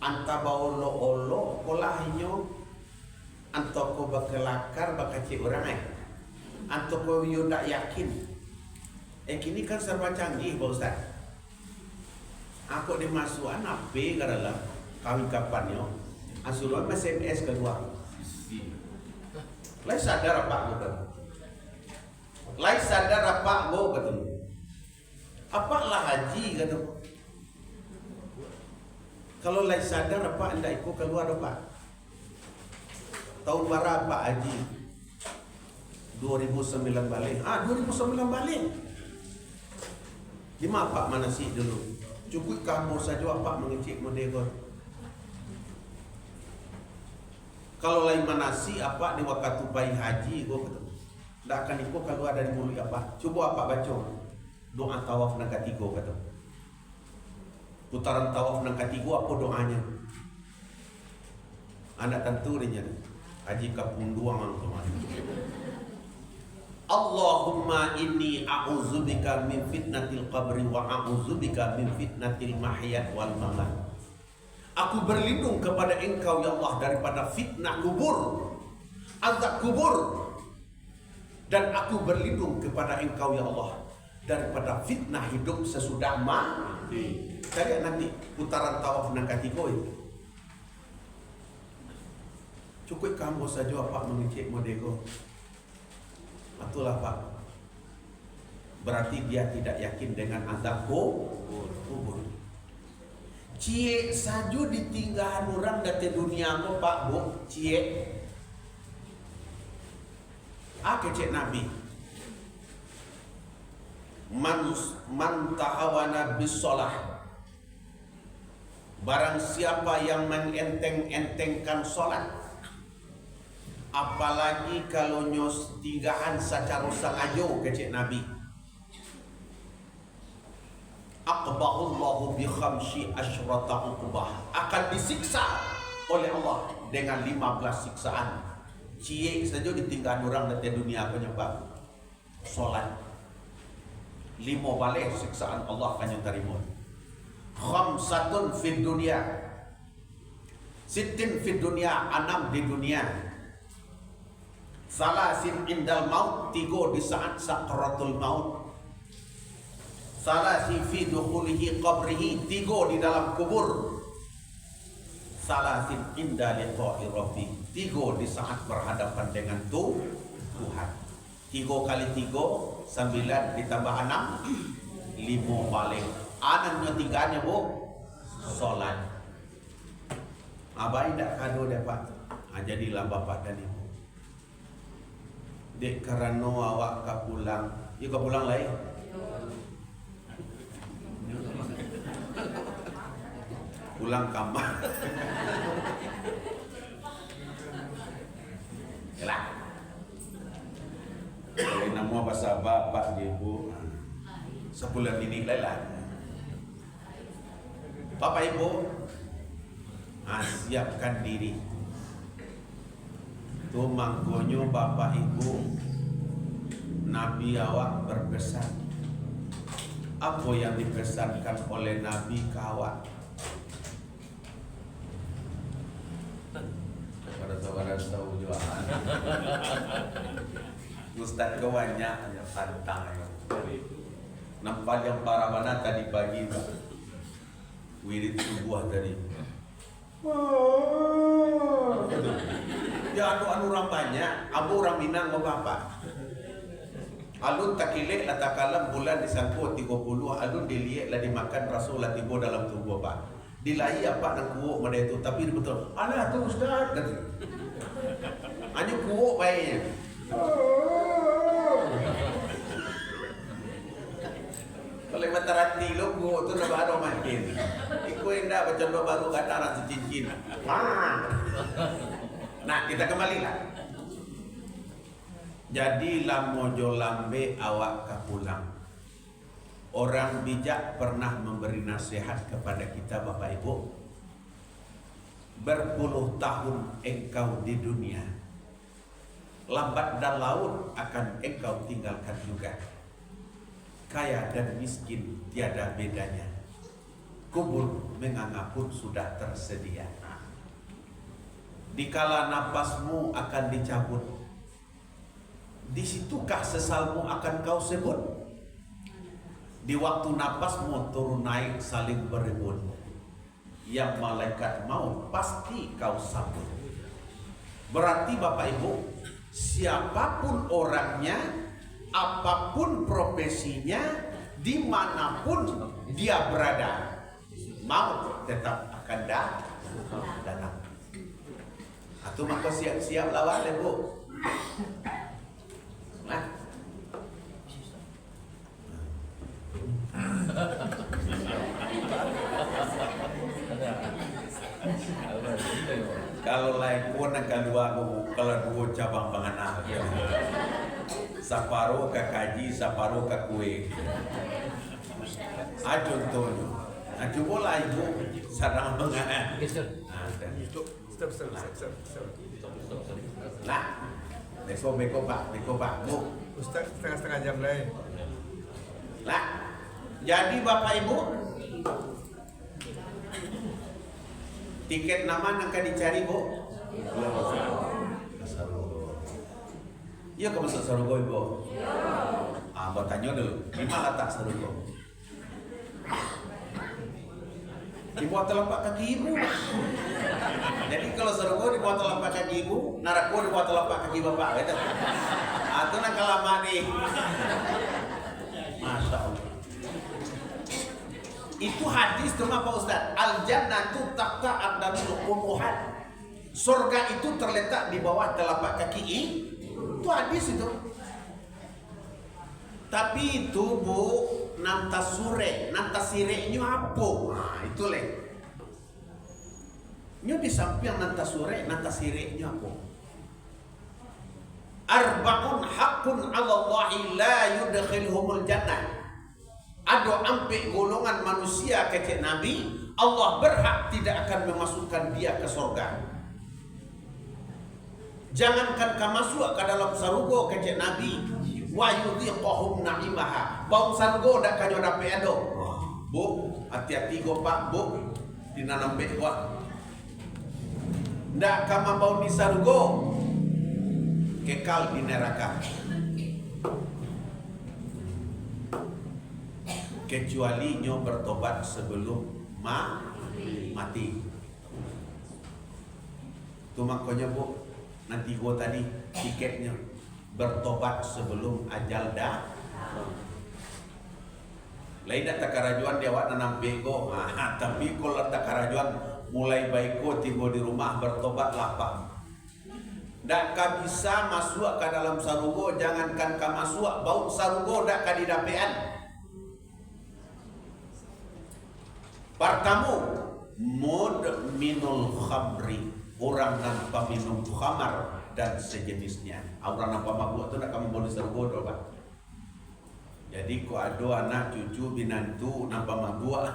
Anta baolo olo kolahnya. Anta ko bakelakar bakaci orang Anta ko yo tak yakin. Kini kan serba canggih Pak Ustaz. Aku dimasukan HP ke dalam kawin kapannya. Asuruan SMS keluar. Lai sadar apa betul? Lai sadar apa betul? Apalah haji kata. Kalau lai sadar apa anda ikut keluar apa? Tahun berapa haji? 2009 balik. 2009 balik. Lima Pak manasik dulu. Cukup kamu saja Pak mengecik modekor. Kalau lain manasik apa di waktu bayi haji gua kata. Tak akan ikut keluar dari mulut apa. Coba apa baca. Doa tawaf nak ketiga kata. Putaran tawaf nang ketiga apa doanya? Anak tentu dia haji kapunduang ang kemarin. Allahumma inni a'udzubika min fitnatil qabri wa a'udzubika min fitnatil mahyat wal mamat. Aku berlindung kepada Engkau ya Allah daripada fitnah kubur, azab kubur, dan aku berlindung kepada Engkau ya Allah daripada fitnah hidup sesudah mati. Saya nanti putaran tawaf nang ketiga itu. Cukup kamu saja Pak mengecek modego. Itulah Pak. Berarti dia tidak yakin dengan azab kubur. Cie saja ditinggalan orang dari dunia ko Pak Bu. Cie. Kecek Nabi. Man tahawana bis shalah. Barang siapa yang mengenteng-entengkan sholat, apalagi kalau nyos tigaan secara sengaja, kecik Nabi, aqbahullahu bi khamsi asyrata uqbah, akan disiksa oleh Allah dengan 15 siksaan. Cie saja ditinggalkan orang dari dunia penyebab sholat. 5 balik siksaan Allah akan terima. Khamsatun fid dunia, sittin fid dunia, 6 di dunia, salasin indal maut, 3 di saat sakratul maut, salasi fi dukhulihi qabrihi, 3 di dalam kubur, salasin inda liqa'i rabbi, 3 di saat berhadapan dengan Tuhan. 3 kali 3 9 ditambah 6 5 balik. Anaknya tiganya Bu sholat. Abai tidak kado dapat. Jadilah bapak dan ibu. Dek karena awak kapulang, ya kapulang lain. Pulang kamar. Yalah. Kalau nama bahasa bapak ibu, sebulan ini lelah. Bapak Ibu, siapkan diri. Tu mangkonyo Bapak Ibu, Nabi awak berpesan. Apa yang dipesankan oleh Nabi ke awak? Pada tahu juga. Ustaz kau banyak pantang. Nampak yang para mana tadi pagi wirid subuh tadi. Ya anu orang banyak, abu orang Minang mau apa? Alun takilek la takalam bulan disangkut 30, alun dilihat lah dimakan rasul lah tiba dalam tubuh Pak. Dilai apa nak kuuk pada itu, tapi betul. Alah tu Ustaz kata. Hanya kuuk baiknya. Kalau mataranti lo kuuk tu nak baru makin. Iku indah macam lo baru kata rasa cincin. Nah kita kembali lah. Jadi lamojo lambe awak kapulang. Orang bijak pernah memberi nasihat kepada kita Bapak Ibu. Berpuluh tahun engkau di dunia, lambat dan laut akan engkau tinggalkan juga. Kaya dan miskin tiada bedanya. Kubur menganga pun sudah tersedia. Dikala napasmu akan dicabut, di situkah sesalmu akan kau sebut? Di waktu napasmu turun naik saling berebut, yang malaikat maut pasti kau sambut. Berarti Bapak Ibu, siapapun orangnya, apapun profesinya, dimanapun dia berada, maut tetap akan datang. Atau maka siap-siap lawan deh Bu. Nah. Kalau lain pun kalau dua cabang penganah, separuh ke kaji, separuh ke kue. Contohnya, Nah, cobalah ibu sadang mengenai. Stop. Lah, beko pak, bu. Ustaz setengah jam lain. Lah, jadi bapak ibu, tiket nama nangka dicari bu. Iya ke Masar Sarugo ibu. Abah tanya dulu, di mana letak Sarugo? Di bawah telapak kaki ibu. Jadi kalau Sarugo di bawah telapak kaki ibu, Narako di bawah telapak kaki bapak, gitu. Itu nak lama nih. Masya Allah. Itu hadis itu apa Ustaz? Al jannatu tahta aqdamil ummahat. Surga itu terletak di bawah telapak kaki itu hadis itu. Tapi itu bu, nantasure, nantasire-nya apa? Nah itu leh. Ini di samping nantasure, nantasire-nya apa? Arba'un haqqun 'ala Allahi la yudkhilhumul jannah. Ada ampe golongan manusia kecil Nabi, Allah berhak tidak akan memasukkan dia ke surga. Jangankan ka masuk ke dalam sarugo kecil Nabi, wa yudhiqahum na'imaha. Bau sarugo dak kanyo dape ado. Bu, hati-hati go Pak, Bu. Dinanam pe gua. Ndak kama bau di sarugo. Kekal di neraka. Kecuali nyo bertobat sebelum mati. Itu makanya Bu, nanti gua tadi tiketnya bertobat sebelum ajal dah. Lain tak karajuan dia awak nanam bego. Tapi kalau tak karajuan mulai baiko tiba di rumah bertobat lapang. Dak ka bisa masuk ke dalam sarugo, jangankan ka masuk bau sarugo dak ka didapean. Pertama, mudminul khamri, orang yang peminum khamar dan sejenisnya. Orang yang pemabuk itu nak kamu boleh sarugo doh Pak. Jadi ko ado anak cucu binantu nampak mabuk,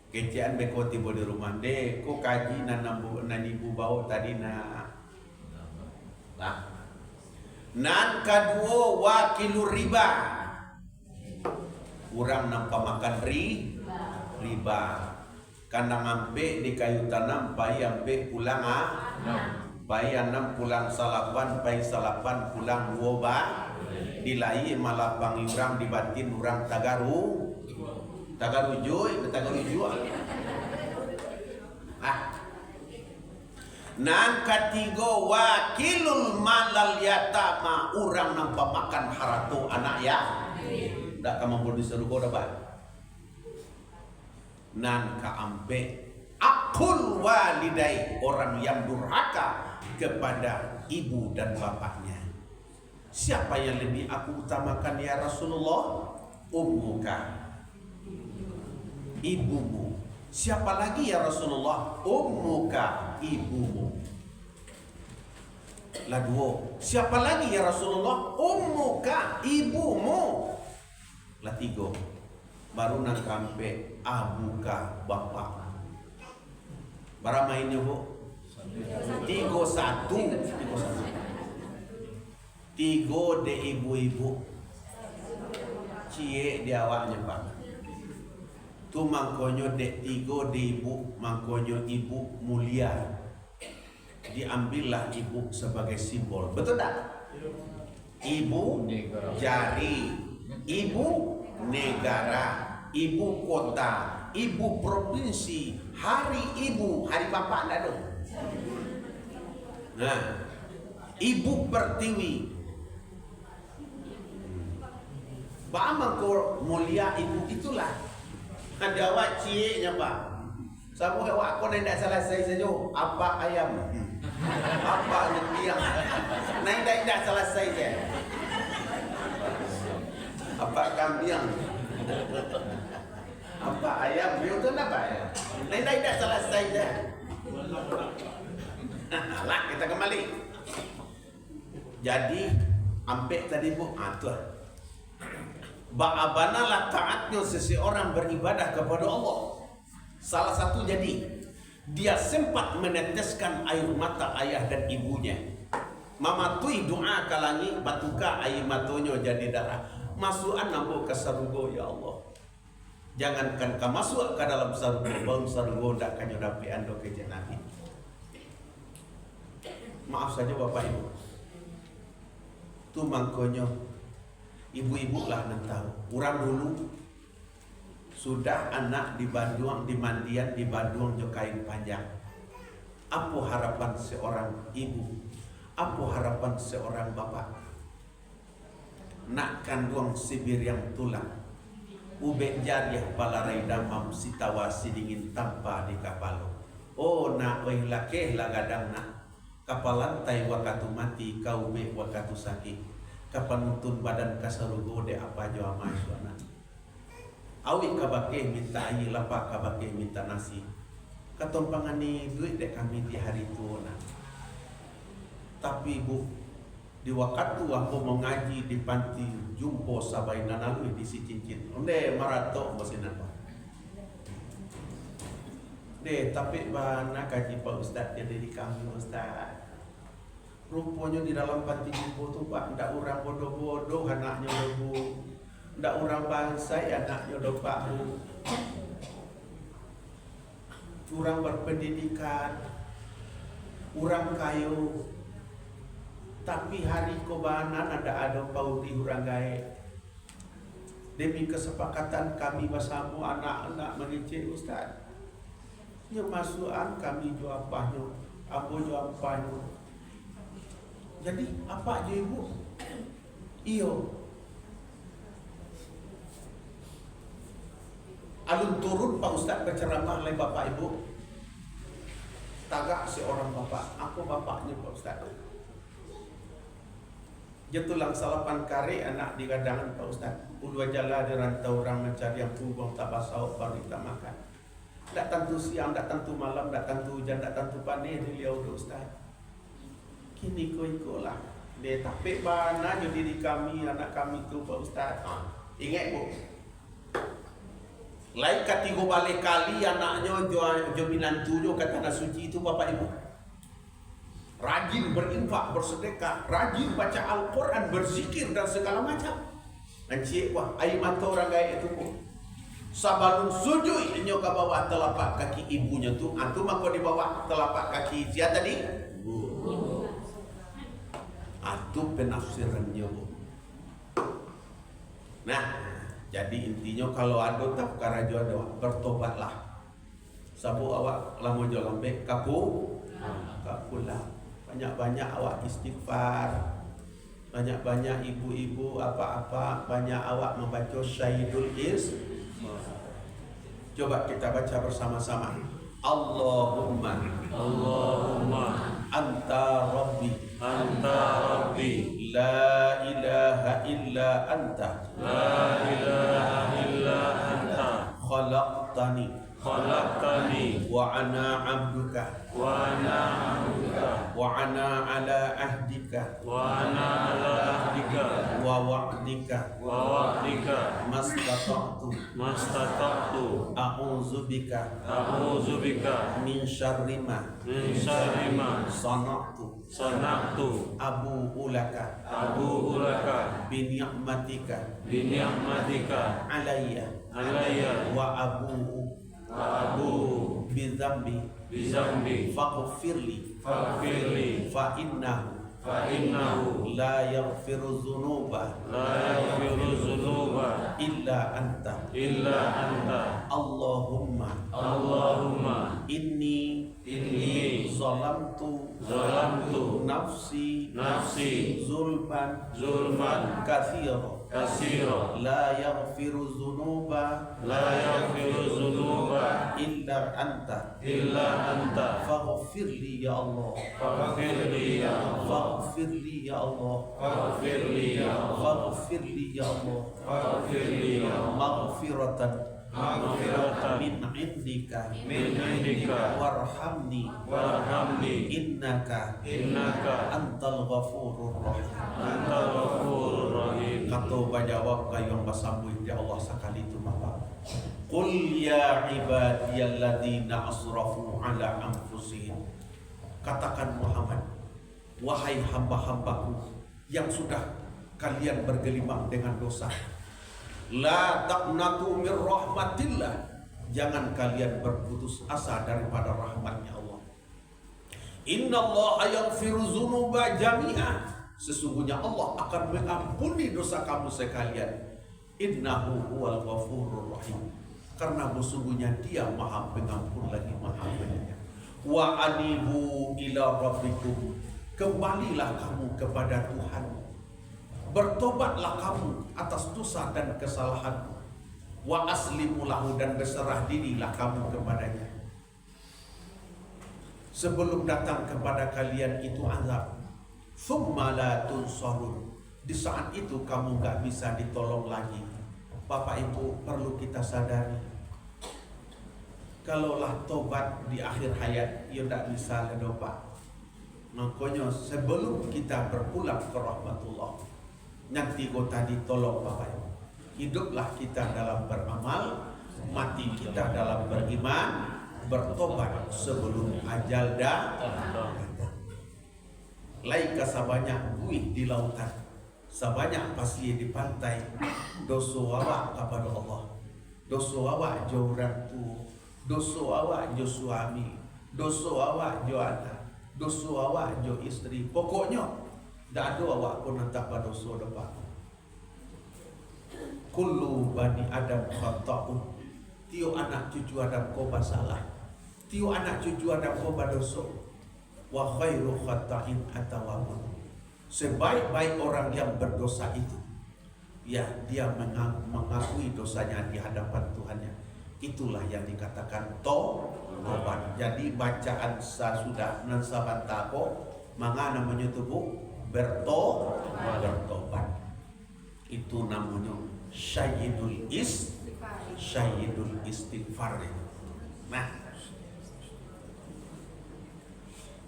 kecian beko tiba di rumah deh, ko kaji nan ibu bau tadi nak. Nah, nan kedua wakilur riba, orang nampak makan riba, karena ngampe di kayu tanam, pai ampe pulang pai anam pulang salapan, pai salapan pulang woba, dilai malah bangi orang di batin orang tagaru juy. Nan ketiga wakilul malal yatama, orang nampak makan haratu anak ya. Tak kamu boleh serugo dapat. Nan kaampe akul walidai, orang yang durhaka kepada ibu dan bapaknya. Siapa yang lebih aku utamakan ya Rasulullah? Ummuka, ibumu. Siapa lagi ya Rasulullah? Ummuka, ibumu. Lah dua. Siapa lagi ya Rasulullah? Ummuka, ibumu. Lah tiga. Baru nak sampai abuka, bapak. Berapa mainnya Bu? 3-1. 3 de ibu-ibu. Cie di awaknya Pak. Tu mangkonyo dek 3 di ibu, mangkonyo ibu mulia. Diambillah ibu sebagai simbol. Betul tak? Ibu jari, ibu negara, ibu kota, ibu provinsi, hari ibu, hari bapak enggak dong. Nah, ibu pertiwi. Bagaimana kau mulia ibu itulah. Ada awak cieknya Pak. Sabu awak kau tidak salah saya saja. Apa ayam? Apa tiang? Tidak salah saya. Apa kambing? Apa ayam? Itu apa ya? Tidak salah saya. Lah kita kembali. Jadi ampe tadi Bu, tuh. Ba'abanalah taatnya seseorang beribadah kepada Allah. Salah satu jadi dia sempat meneteskan air mata ayah dan ibunya. Mamatui doa kalangi batuka air matonyo jadi darah. Masukan nampu ke surga ya Allah. Jangankan ka masuk ke dalam surga, bau surga ndak kanyo dapi ando ke jannati. Maaf saja Bapak Ibu. Tu mangkonyo ibu-ibu lah nang tahu. Urang dulu sudah anak di Bandung, di mandian di Bandung jo kain panjang. Apa harapan seorang ibu? Apa harapan seorang bapak? Nak kandung sibir yang tulang, ubek jariah balarai damam sitawasi dingin tanpa di kapalo. Oh nak weh lakeh lagadang nak kapalantai wakatu mati kau be wakatu sakit. Kapanutun badan kasarugo de apa jo amai suana. Awi kabake minta air lapak kabake minta nasi. Katon pangani duit dek kami di hari itu nak. Tapi bu di waktu aku mengaji di panti jumpo sabai nanalui di si cincin. Onde marato masinan pak. De tapi bana kaji pak ustad jadi di kami ustad. Rupanya di dalam panti jumpo tu pak ndak orang bodoh-bodoh anaknya bu. Ndak orang bangsa anaknya do pak bu. Orang berpendidikan, orang kayu. Tapi hari kobanan ada pau di urang gae. Demi kesepakatan kami bersama anak-anak mengecek ustaz. Nya masukan kami jo apahnya, apa jo apahnya. Jadi apa je ibu? Iyo. Alun turun Pak Ustaz berceramah oleh Bapak Ibu. Tagak seorang bapak, aku bapaknya Pak Ustaz. Jetulang salapan kare anak di gadangan Pak Ustaz. Ulua jala di rantau orang mencari yang tubang tabasau baru kita makan. Tak tentu siang, tak tentu malam, tak tentu hujan, tak tentu panen di liau Ustaz. Kini ko lah. Dia tapi bana jadi di kami anak kami tu Pak Ustaz. Ingat bu. Lain katigo balik kali anaknya jo minantunya kata nasuci itu Bapak Ibu. Rajin berinfak, bersedekah, rajin baca Al-Quran, berzikir dan segala macam. Encik wah, air mata orang gaya itu pun. Sabalun sujud inyo ke bawah telapak kaki ibunya tu, antum aku di bawah telapak kaki siapa tadi? Antum penafsirannya bu. Nah, jadi intinya kalau ada tak karajo ada bertobatlah. Sabu awak lamu jo lambe kapulah. Banyak-banyak awak istighfar. Banyak-banyak ibu-ibu apa-apa, banyak awak membaca Syahidul Is. Coba kita baca bersama-sama. Allahumma anta rabbi la ilaha illa anta khalaqtani wa ana abduka wa ana ala ahdika wa wa'dika mastata'tu a'udzu bika min syarri ma sana'tu abu'u laka bi ni'matika alayya wa abu'u bi dzambi faghfirli fa innahu la yaghfiru dzunuba illa anta Allahumma inni zalamtu nafsi zulman katsira la yaghfiru dzunuba illa anta faghfirli ya Allah faghfirli ya Allah maghfiratan maghfiratan min indika min indika warhamni warhamni innaka antal ghafurur rahim. antal ghafurur rahim. Kato bajawab kayong basambuy di Allah sakali itu Bapak. Qul ya ibadiyalladzina asrafu ala anfusihim. Katakan Muhammad, wahai hamba-hambaku yang sudah kalian bergelimang dengan dosa, la taqnatu mir rahmatillah, jangan kalian berputus asa daripada rahmatnya Allah. Innallaha yaghfiru dzunuba jami'a, sesungguhnya Allah akan mengampuni dosa kamu sekalian. Innahu huwal ghafurur rahim, karena sesungguhnya Dia Maha Pengampun lagi Maha Penyayang. Wa anibu ila rabbikum, kembalilah kamu kepada Tuhanmu, bertobatlah kamu atas dosa dan kesalahanmu. Wa aslimu lahu, dan berserah dirilah kamu kepadanya. Sebelum datang kepada kalian itu azab, thumma la tunsarun, di saat itu kamu gak bisa ditolong lagi. Bapak Ibu perlu kita sadari, kalaulah tobat di akhir hayat, ya tidak bisa ledopak. Makanya sebelum kita berpulang ke rahmatullah, nanti kau tadi tolong Bapak Ibu, hiduplah kita dalam beramal, mati kita dalam beriman, bertobat sebelum ajal datang. Laika sabanyak buih di lautan, sabanyak pasir di pantai, dosa awak kepada Allah, dosa awak jauh rantu, dosa awak jauh suami, dosa awak jauh anak, dosa awak jauh istri. Pokoknya tak ada awak pun hentak pada dosa depan. Kullu bani Adam khata'un, tiap anak cucu Adam kau bersalah, tiap anak cucu Adam kau berdosa. Wa khairu khata'in atawabun, sebaik-baik orang yang berdosa itu, ya dia mengakui dosanya di hadapan Tuhannya. Itulah yang dikatakan tobat. Jadi bacaan sudah nansaban tako, mangana menyetubu bertobat. Itu namanya syahidul istighfar. Nah,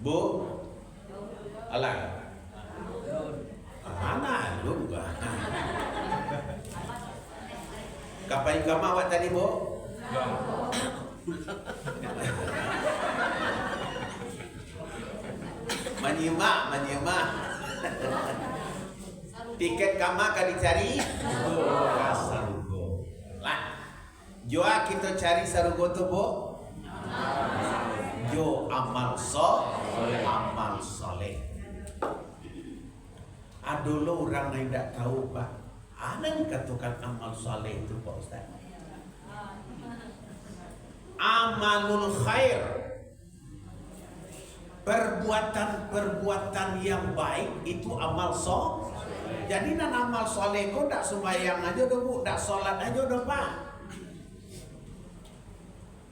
Bu, alah, mana lu gak? Kapan kamu awak tadi, Bu? Menyimak. Tiket kamu akan dicari? Sarugo. Lah, joa kita cari sarugo tu, Bu? Jo amal soleh. Ada lo orang yang tidak tahu Pak, ada yang dikatakan amal soleh itu Pak Ustaz. Amalul khair, perbuatan yang baik itu amal soleh. Jadi nan amal soleh kok tak sembahyang aja dah Bu, tak solat aja dah Pak.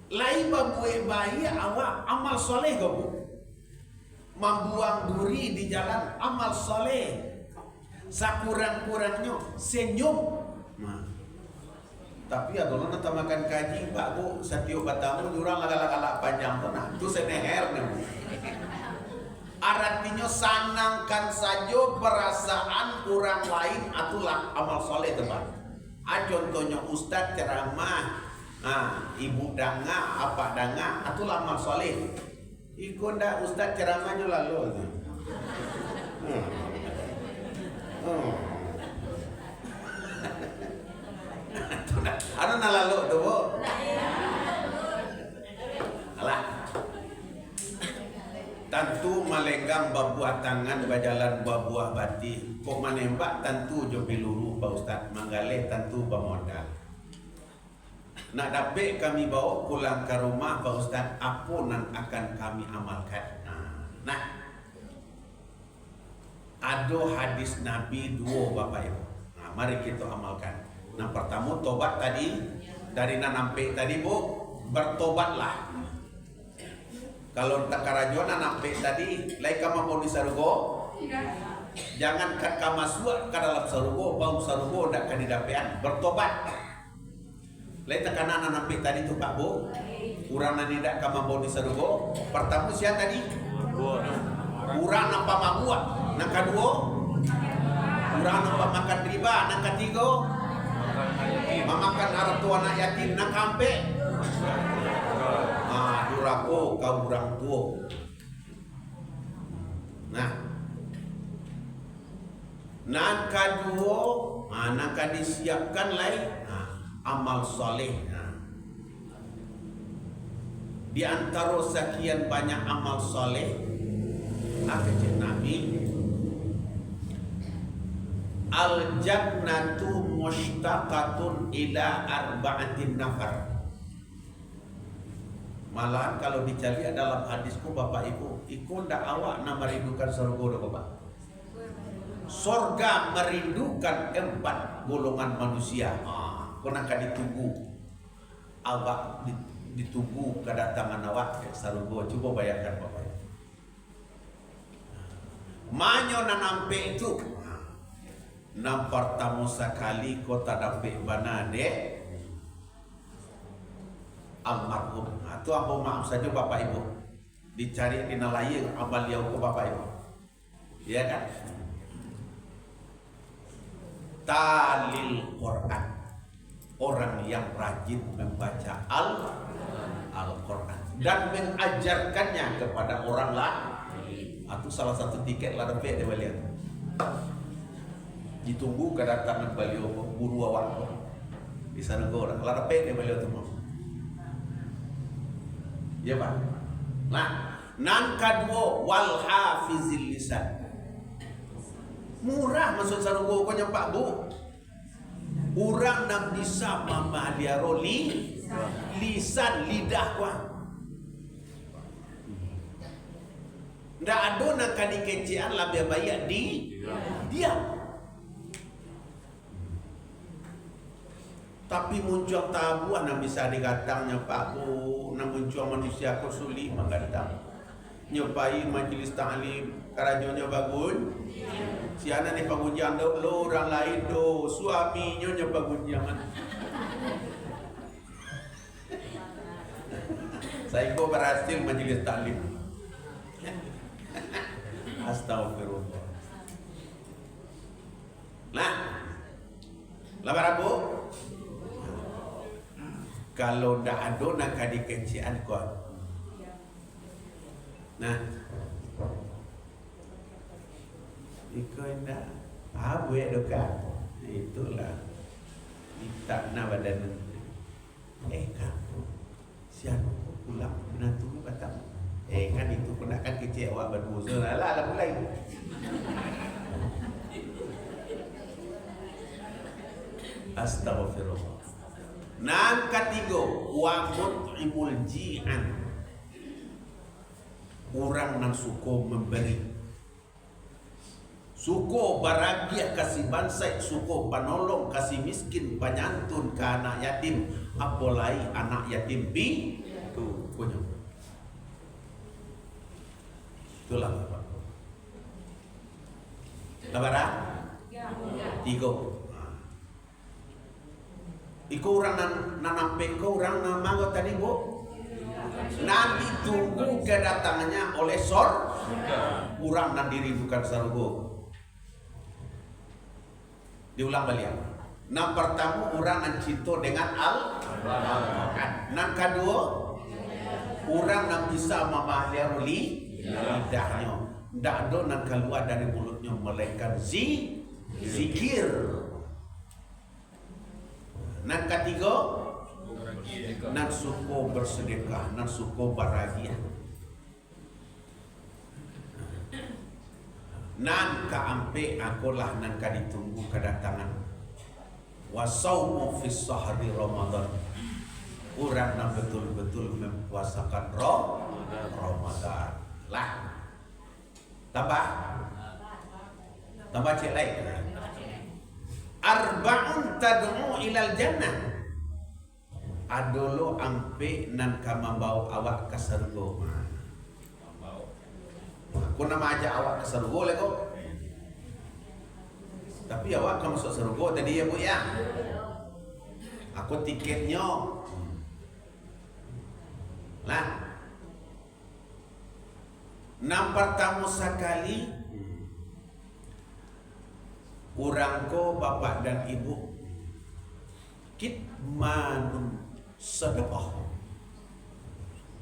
Lain babuai bayi awak amal soleh kau Bu. Membuang duri di jalan amal soleh. Sakurang-kurangnya senyum. Nah. Tapi ya kalau nanti makan kaji Pak Bu, setiap batamu jurang lagak-lagak panjang tu nah, tu seneher nih Bu. Artinya sanangkan saja perasaan orang lain atulah amal soleh teman. Contohnya Ustadz ceramah, ibu danga, apa danga, atulah amal soleh. Ikut ndak Ustadz ceramahnya lalu. Ada nalalu tu Bu. Alah. Tentu malenggang babuah tangan bajalan babuah bati. Kok menembak tentu jo peluru Pak Ustaz, manggale tentu bamodal. Nak dapat kami bawa pulang ke rumah Pak Ustaz, apa yang akan kami amalkan? Nah, ada hadis Nabi dua Bapak Ibu. Nah, mari kita amalkan. Nah, pertama tobat tadi dari nampe tadi Bu, bertobatlah. Kalau tak karajuan nampe tadi, lai kama mau di sarugo. Jangan kama suat ke dalam sarugo, bau sarugo ndak kan didapean, bertobat. Lain tekanan nampi tadi tu Pak Bu. Urang na tidak kamambo di sarugo. Pertama siapa tadi? Urang nampa mabuat. Nang kedua, urang nampa makan riba. Nang ketiga, memakan harta anak yatim. Nang kampe, durako kau urang tua. Nah, nang kedua, nang disiapkan lain amal soleh. Di antara sekian banyak amal soleh, kata Nabi, al jannatu mushtaqatun ila arba'atin nafar. Malahan kalau dicari dalam hadisku Bapak Ibu, iku ndak awak nak merindukan surga dah Bapak. Surga merindukan 4 golongan manusia. Kau nak ditunggu, awak ditunggu kedatangan awak ke surga. Coba bayangkan Bapak. Manyo na nampe itu. Nam pertama sekali kota nampe banade almarhum. Itu apa maaf saja Bapak Ibu. Dicari di nelayan amal yang ke Bapak Ibu. Ya kan? Talil Quran. Orang yang rajin membaca Al-Quran dan mengajarkannya kepada orang lain. Itu salah satu tiket lah dia lihat. Ditunggu kedatangan beliau guru awak di sana orang. Lah dia beliau tu. Ya Pak. Nah, nan kedua wal hafizil lisan. Murah masuk sarunggo ko nya Pak Bu. Urang nak bisa mamaliaro lisan lidah kuah. Ndak ada nak kadikecian labia bayak di dia. Tapi muncul tabuan yang bisa dikatangnya Pak Bu, nak muncul manusia kusuli menggatang. Nyopai majelis ta'lim karajonya bagus. Si anak ni pengunjang lo orang lain do suaminya nyoba gunjangan. Saya kok berhasil majelis ta'lim. Astagfirullah. Nah, labar Bu. Kalau ndak ada nak kadikecian kau. Nah, iko indah, abu ya doka, itulah kita na badan. Kamu siapa pulang menantu batam? Kan itu kenakan kecewa berdua lah mulai. Astagfirullah. Nan ketiga wa mut'imul ji'an. Orang nan suko memberi, suko baragia kasih bansai, suko panolong kasih miskin, penyantun ke anak yatim, apalagi anak yatim itu punya. Itulah Bapak. Labara? 3. Iko orang nan nampe ko orang nama tadi Bu. Nanti tunggu kedatangannya oleh urang dan dirindukan surga. Diulang balik. Yang pertama orang yang cinta dengan Al-Quran. Yang kedua orang yang bisa memahami lidahnya. Tidak ada yang keluar dari mulutnya melainkan zikir. Yang ketiga nan suko bersedekah, nan suko bahagia, nan kaampe akulah nan ka ditunggu kedatangan wasaumu fis sahri Ramadan. Orang nan betul-betul mempuasakan Ramadan. Lah. Tambah cek lain. Arba'un tad'u ilal jannah. Adolo ampe nan kamambau awak ke surga. Aku nama aja awak ke surga lego. Tapi awak kamu masuk surga tadi ya Bu ya. Aku tiketnya. Lah. Nam pertama sekali orang ko bapak dan ibu kitmanun sedekah,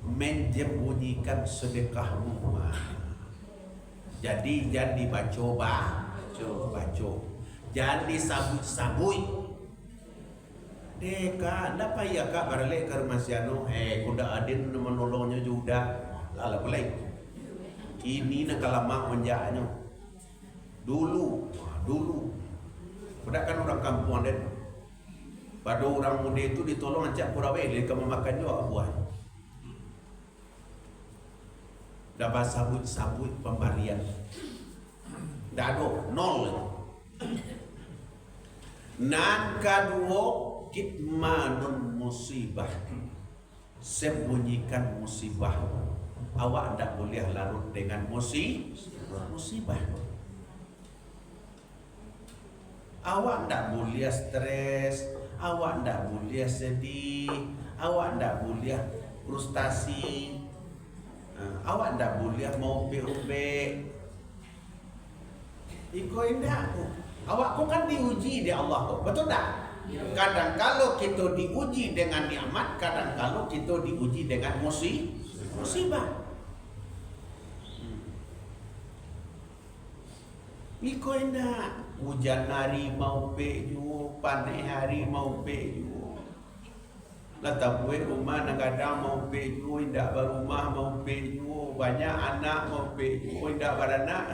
menjembunyikan sedekahmu. Jadi jangan dibaca, jangan disabui-sabui. Deka, napa ya kak barale ke rumah siano? Kuda adin menolongnya juga. Lala boleh. Ini nak lama menjaknya. Dulu. Kuda kan orang kampung ada. Pada orang muda itu ditolong ancak pura wele ke memakan juga buah. Dapat sabut pemberian. Dah ada nol. Nan kedua kitmanun musibah, sembunyikan musibah. Awak tak boleh larut dengan musibah. Awak tak boleh stres, awak tak boleh sedih, awak tak boleh frustasi, awak tak boleh mau be-be. Iko indah. Awak kau kan diuji di Allah kau, betul tak? Kadang kalau kita diuji dengan nikmat, kadang kalau kita diuji dengan musibah. Iko indah. Hujan hari mau peju, panen hari mau peju. Lata buat rumah kadang mau peju, indah berumah mau peju, banyak anak mau peju, indah beranak.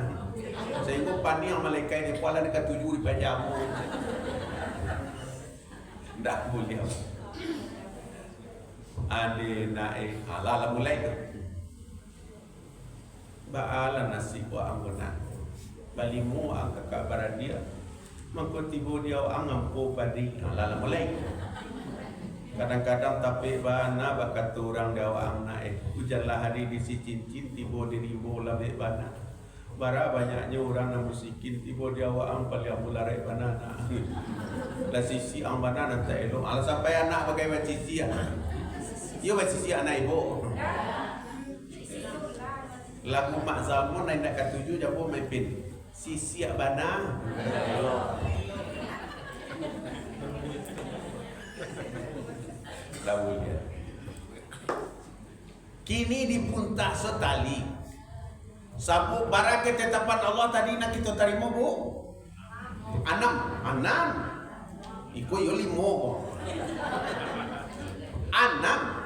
Sehingga panen yang malaikat di kepala dekat 7 di pajamu. Tak boleh. Ade naik halal mulai tu. Baalan nasi buat anggonan. Balimu ang kakabaran dia. Mangko tibo dia ang ampo padi halal mulai. Kadang-kadang tapi bana bakat orang dia ang naik. Hujanlah hari di si cincin tibo dirimu labek bana. Bara banyaknya orang yang musikin tibo dia ang paling mulai banana. Lah sisi ang banana tak elok. Alah sampai anak pakai sisi anak. Yo sisi anak ibu. Lagu mak zaman nak ketujuh japo mepin. Sisi bana. Lagu dia. Kini dipuntah setali. Sabu barang ketetapan Allah tadi nak kita terima bu. 6. Iko yo 5. 6.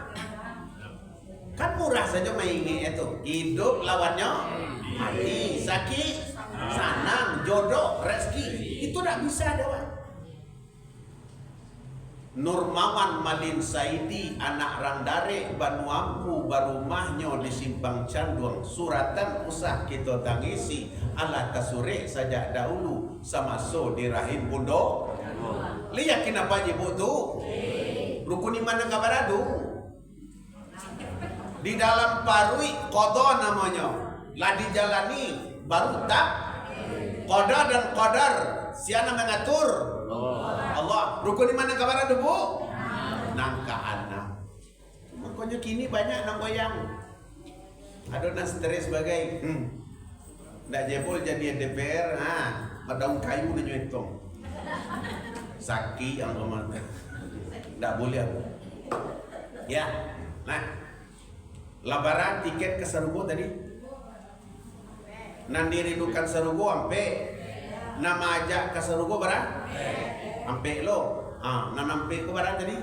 Kan murah saja mainnya itu. Hidup lawannya mati, sakit, senang, jodoh, rezeki. Itu tak bisa dewan. Nurmawan Malin Saidi, anak Randare, Banu Ampu, barumahnya di Simpang Canduang. Suratan usah kita tangisi, ala kasure saja dahulu, sama so di rahim bundo. Lihat kenapa ibu tu? Rukun iman dan kabaradu. Di dalam parui qada namanya. Lah dijalani baru tak. Qada dan qadar siapa mengatur? Allah. Rukun iman dan kabar ada bu? Nangka anak. Makanya kini banyak nang goyang. Ada nak stres sebagai ndak jebol jadi DPR, daun kayu na nyetong. Saki yang mata. Ndak boleh aku. Ya. Nah. Labaran tiket ke Sarugo tadi. Nandi rindukan Sarugo ampe. Nama ajak ke Sarugo barang? Ampe lo. Nampe ke barang tadi?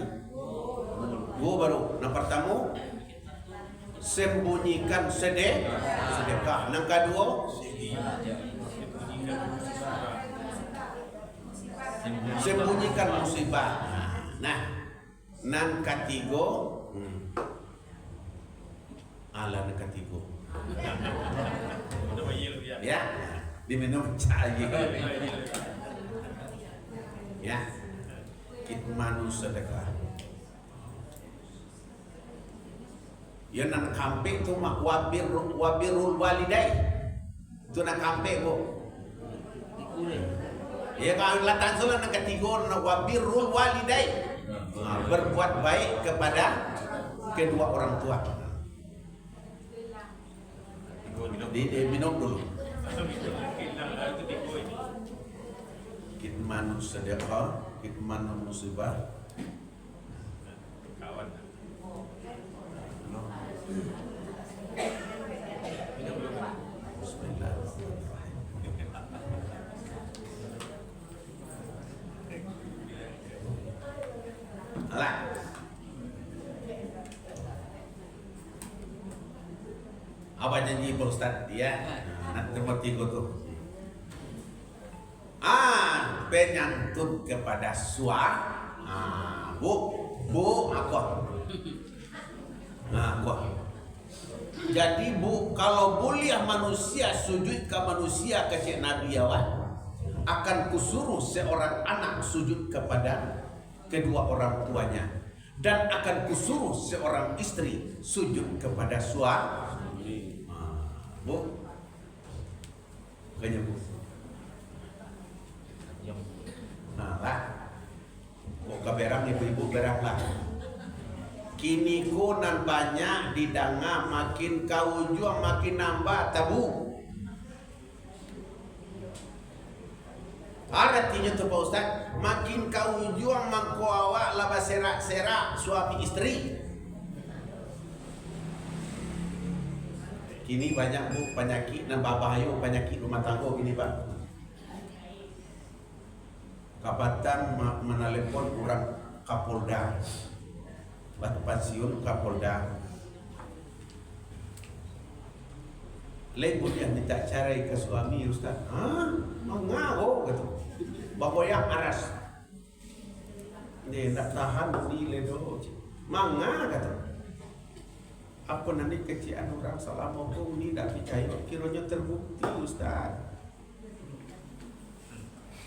Gua baru. Yang pertama sembunyikan sedekah. Yang kedua sembunyikan musibah. Nah, yang ketiga ala yang ketiga. Ya, diminum cai. Ya, kitmanu sedekah. Ya nak kampe tu mak wabirul walidai. Tu nak kampe bu. Ya kalau latan sulah nak ketiga nak wabirul walidai. berbuat baik kepada kedua orang tua. Minum dulu. Kitman sedekah, kitman musibah. Alah. Apa janji Pak Ustaz? Ya. Nanti seperti itu. Penyantun kepada Bu, aku. Jadi Bu, kalau boleh manusia sujud ke manusia kecil Nabi awal, akan kusuruh seorang anak sujud kepada kedua orang tuanya, dan akan kusuruh seorang istri sujud kepada suami. Bu, kayaknya Bu. Nah lah, kok berang ibu-ibu berang lah. Kini ko nan banyak didanga makin kau juang makin nambah tabu. Artinya tuh Pak Ustaz, makin kau juang mangko awak laba serak-serak suami istri. Kini banyak Bu penyakit dan babahayo penyakit rumah tangga gini Pak. Kapatan menelepon orang Kapolda, batu pensiun Kapolda. Lebut yang minta carai ke suami Ustaz. Mengau gitu. Baboyang aras. Dia tak tahan di ledo. Manga kata. Apa nanti kecian orang salah ngomong ni tak percaya kiranya terbukti Ustaz.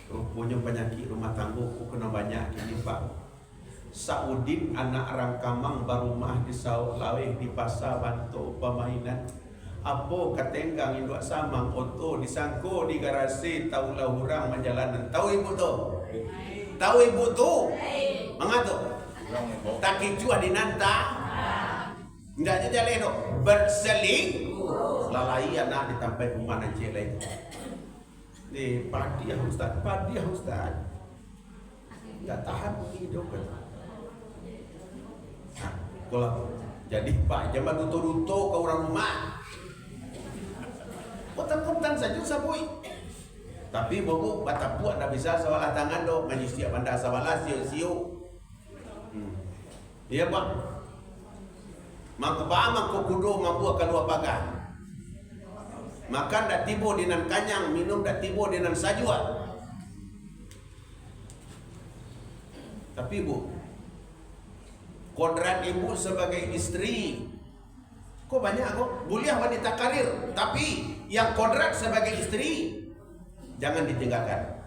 Punya penyakit rumah tangga ku kena banyak ini Pak. Saudin anak orang Kamang barumah di Saud Laweh di pasar bantu permainan. Apa katenggang induk samang oto disangko di garasi taulah orang menjalanan. Tahu ibu tu? Tahu ibu tu? Mengatu? Tak kicua dinanta. Tidak jalan tu. Berseling. Lalai anak ditampai rumah nanti lain. Ni padiah Ustaz, padiah Ustaz. Tak tahan hidup kan. Kalau jadi Pak jangan duto-duto ke orang rumah. Potan-potan saja sabui. Tapi bobo batapuak dah bisa sawalah tangan dok ngaji siap anda sawalah siu-siu. Iya Pak. Maka mangko kudo mampu akan dua pagar. Makan dak tibo dengan kanyang, minum dak tibo dengan sajua. Tapi Bu, kodrat ibu sebagai istri, kok banyak kok buliah wanita karir, tapi yang kodrat sebagai istri jangan ditinggalkan.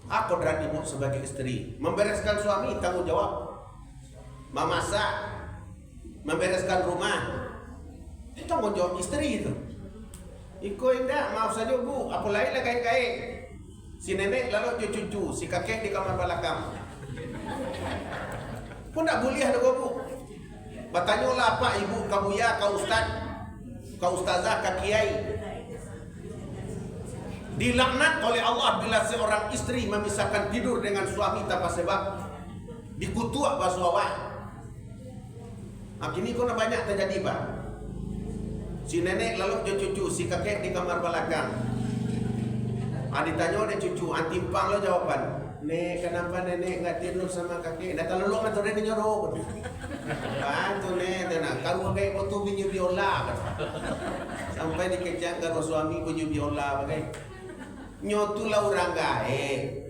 Kodrat ibu sebagai istri, membereskan suami tanggung jawab, memasak, membereskan rumah, itu tanggung jawab istri itu. Iko indah, maaf saja Bu, apa lain lah kait-kait. Si nenek lalu cucu, si kakek di kamar belakang. Pun tak boleh ada Bu. Bertanyalah apa ibu, kamu ya, kau ustaz, kau ustazah, kau kiai. Dilaknat oleh Allah bila seorang istri memisahkan tidur dengan suami tanpa sebab. Dikutuk basuawak. Kini kau banyak terjadi Pak. Si nenek lalu dia cucu, si kakek di kamar belakang. Ditanya dia cucu, antimpang lo jawaban. Nek, kenapa nenek nggak tidur sama kakek? Dah kalau lo nggak tidur dia nyorok. Bantu nek, tenang. Kalau kayak waktu bunyi biola, sampai dikejang kalau suami bunyi biola, bagai nyotulah orang gae.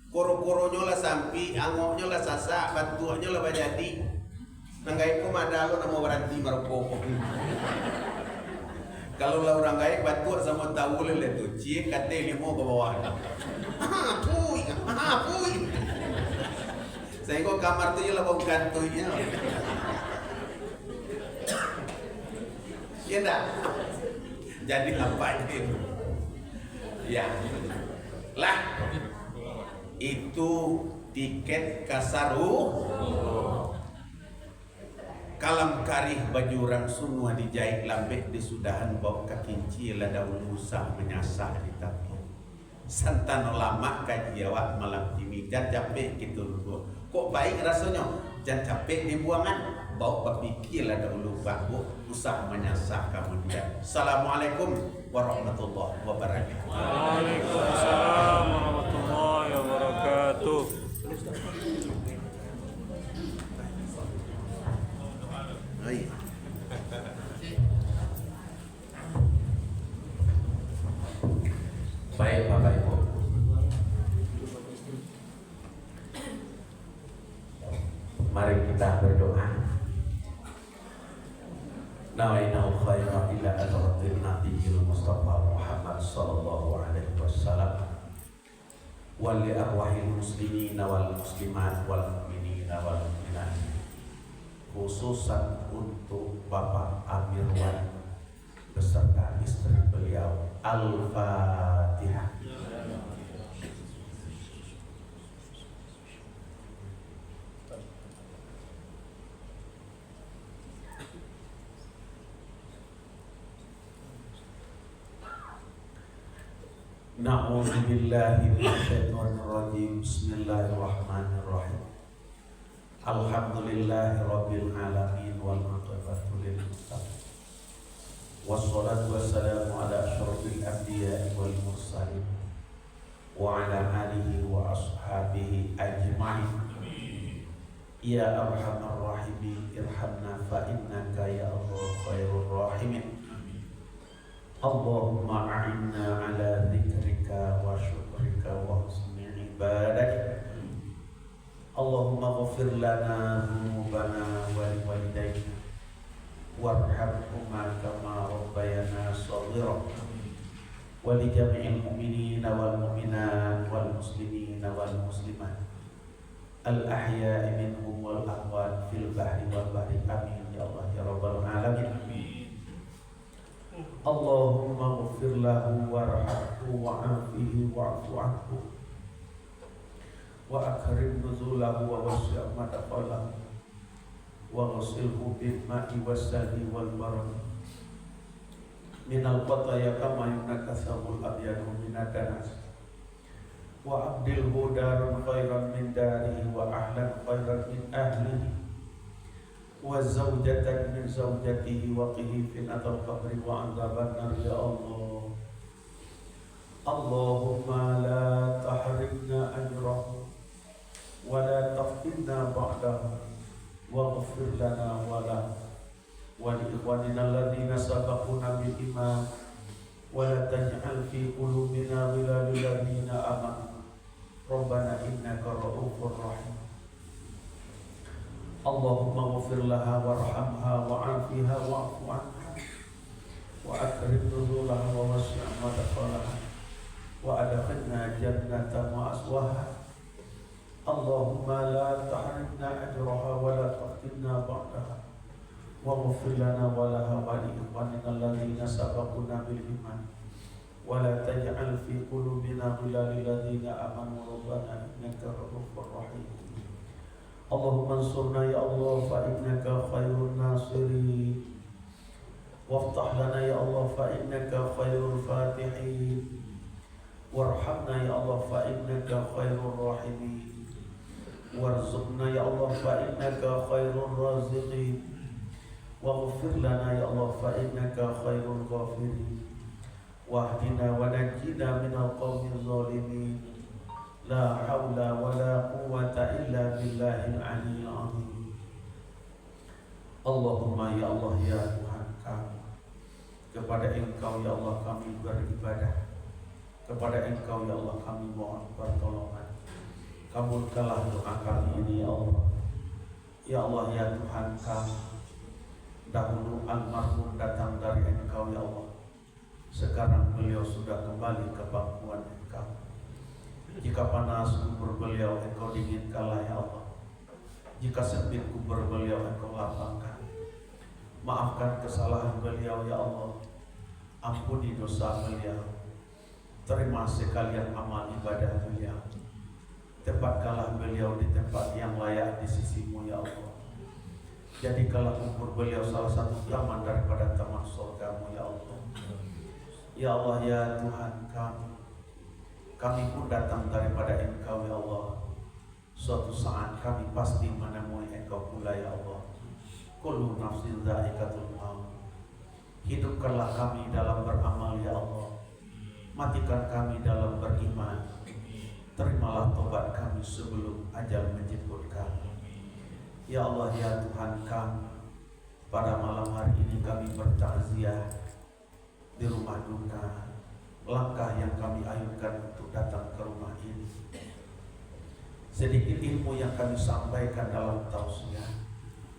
Koro-koronyo lah sampi, angoknya lah sasak, bantuannya lah bajadi. Nanggai ko madalo na mau berhenti marupoko. Kalau lah orang gaek batu sama tahu lele tu, cie kate limo ke bawah. Puy. Saya kok kamar tu je lah bau kantoinya. Ya dah. Jadi apa itu? Ya. Lah. Itu tiket kasaru kalam karih baju orang semua dijahit lambek disudahan bawa kakinci lada usah menyasah di tapi santan lama kaji awak malam ini jangan capek gitu dulu kok baik rasanya jangan capek di buangan bawa berpikir lada ulu bahu usah menyasah kemudian. Assalamualaikum warahmatullahi wabarakatuh. Waalaikumsalam warahmatullahi wabarakatuh. Baik Bapak Ibu, mari kita berdoa. Nawainal khaira ila adratil nabiyil Mustafa Muhammad sallallahu alaihi wasallam wal li arwahil muslimin wal muslimat wal mu'minin wal mu'minat, khususan untuk Bapak Amir Wan beserta istri beliau. Al-Fatihah. Na'udzu billahi minasyaitonir rajim. Bismillahirrahmanirrahim. Alhamdulillahi rabbil alamin wal aqibatu lil muttaqin. Wassalatu wassalamu ala asyrafil anbiya'i wal mursalin wa ala alihi wa ashabihi ajma'in. Ya arhamar rahimin irhamna fa innaka ya Allah khairur rahimin. Allahumma a'inna ala dzikrika wa syukrika wa husni ibadatik. Allahumma ghfir lana dhunubana wa liwalidayna warhamhuma kama rabbayana shaghira wa li jami'il mu'minina wal mu'minat wal muslimina wal muslimat al ahya'i minhum wal amwat fil bahri wal bahri amin ya Allah ya rabbal alamin. Allahumma ghfir lahu warhamhu wa'afihi wa'fu anhu wa akrim nuzulahu wa wasi' madkhalahu wa ghasilhu bil ma'i wassalji wal barad minal qataya kama yunakasabul abyadu minad danas wa abdilhu darun khairan min darihi wa ahlan khairan min ahlihi wa zawjatan min zawjatihi wa qihi fitnatal qabri wa adzaban nar ya Allah. Allahumma la tahrimna ajrahu wa la taftinna ba'dahu waghfir lana wa lahu wa li ikhwanina alladhina sabaquna bil iman wa la taj'al fi qulubina ghillan lil ladzina amanu rabbana innaka ra'ufur rahim. Allahumma ghfir laha warhamha wa'afiha wa'fu anha wa akrim nuzulaha wa wasi' madkhalaha wa adkhilna jannata ma'aswaha. Allahumma la tahrimna ajraha wa la taftinna ba'daha waghfir lana wa laha wa li ikhwanina alladhina sabaquna bil iman wa la taj'al fi qulubina ghillan lil ladzina amanu rabbana innaka ra'ufur rahim. Allahumma ansurna ya Allah fa innaka khairun nasirin waftah lana ya Allah fa innaka khairul fatihin warhamna ya Allah fa innaka khairur rahimin warzuqna ya Allah fa innaka khairur raziqin waghfir lana ya Allah fa innaka khairul ghafirin wahdina wa najjina minal qawmil zalimin. La haula wa la quwwata illa billahil aliyyil azim. Allahumma ya Allah ya Tuhan kami, kepada Engkau ya Allah kami beribadah, kepada Engkau ya Allah kami mohon pertolongan. Kabulkanlah doa kami ini ya Allah. Ya Allah ya Tuhan kami, dahulu almarhum datang dari Engkau ya Allah. Sekarang beliau sudah kembali ke pangkuan Engkau. Jika panas kubur beliau Engkau dinginkanlah ya Allah. Jika sempit kubur beliau Engkau lapangkan. Maafkan kesalahan beliau ya Allah. Ampuni dosa beliau. Terima sekalian amal ibadah beliau. Tempatkanlah beliau di tempat yang layak di sisimu ya Allah. Jadikanlah kubur beliau salah satu taman daripada taman surgamu ya Allah. Ya Allah ya Tuhan kami pun datang daripada Engkau ya Allah. Suatu saat kami pasti menemui Engkau pula ya Allah. Kullu nafsin dha'iqatul maut. Hidupkanlah kami dalam beramal ya Allah. Matikan kami dalam beriman. Terimalah tobat kami sebelum ajal menjemput kami. Ya Allah ya Tuhan kami, pada malam hari ini kami bertakziah di rumah duka. Langkah yang kami ayunkan untuk datang ke rumah ini, sedikit ilmu yang kami sampaikan dalam tausiah,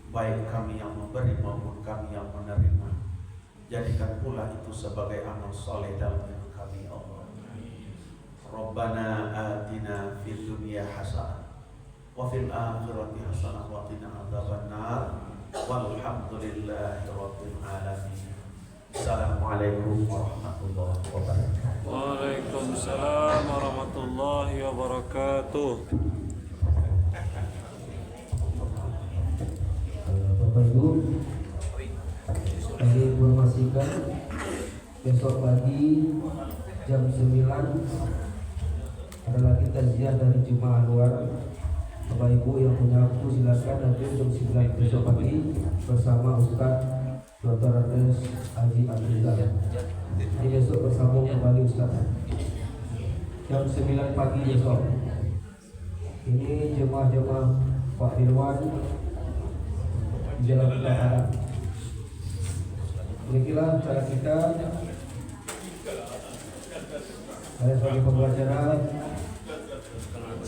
baik kami yang memberi maupun kami yang menerima, jadikan pula itu sebagai amal soleh dalam hidup kami ya Allah. Rabbana atina fid dunya hasanah wa fil akhirati hasanah wa qina adzabannar. Walhamdulillahi rabbil alamin. Assalamualaikum warahmatullahi wabarakatuh. Waalaikumsalam warahmatullahi wabarakatuh. Bapak Ibu, kami informasikan besok pagi jam 9 ada lagi takziah dari Jumat Anwar. Bapak Ibu yang punya waktu silakan nanti jam 9 besok pagi bersama Ustaz Dr. Andes Haji Abdullah. Ini besok bersambung kembali Ustaz jam 9 pagi besok. Ini jemaah-jemaah Pak Firwan di Jalan Utara. Demikianlah cara kita. Ada sebagai pembelajaran.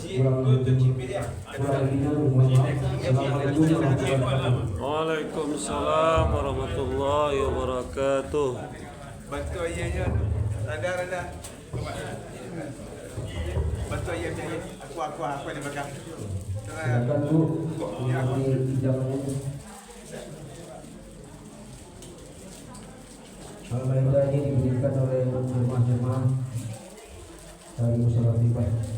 Kurang lebihnya mohon maaf. Assalamualaikum warahmatullahi wabarakatuh. Waalaikumsalam warahmatullahi wabarakatuh. Bantu ayahnya. Rada. Bantu ayahnya. Aku ada belakang. Silakan Bu, nanti ijabannya. Al-Maidah ini diberikan oleh jemaah-jemaah dari Musyawarah Pribadi.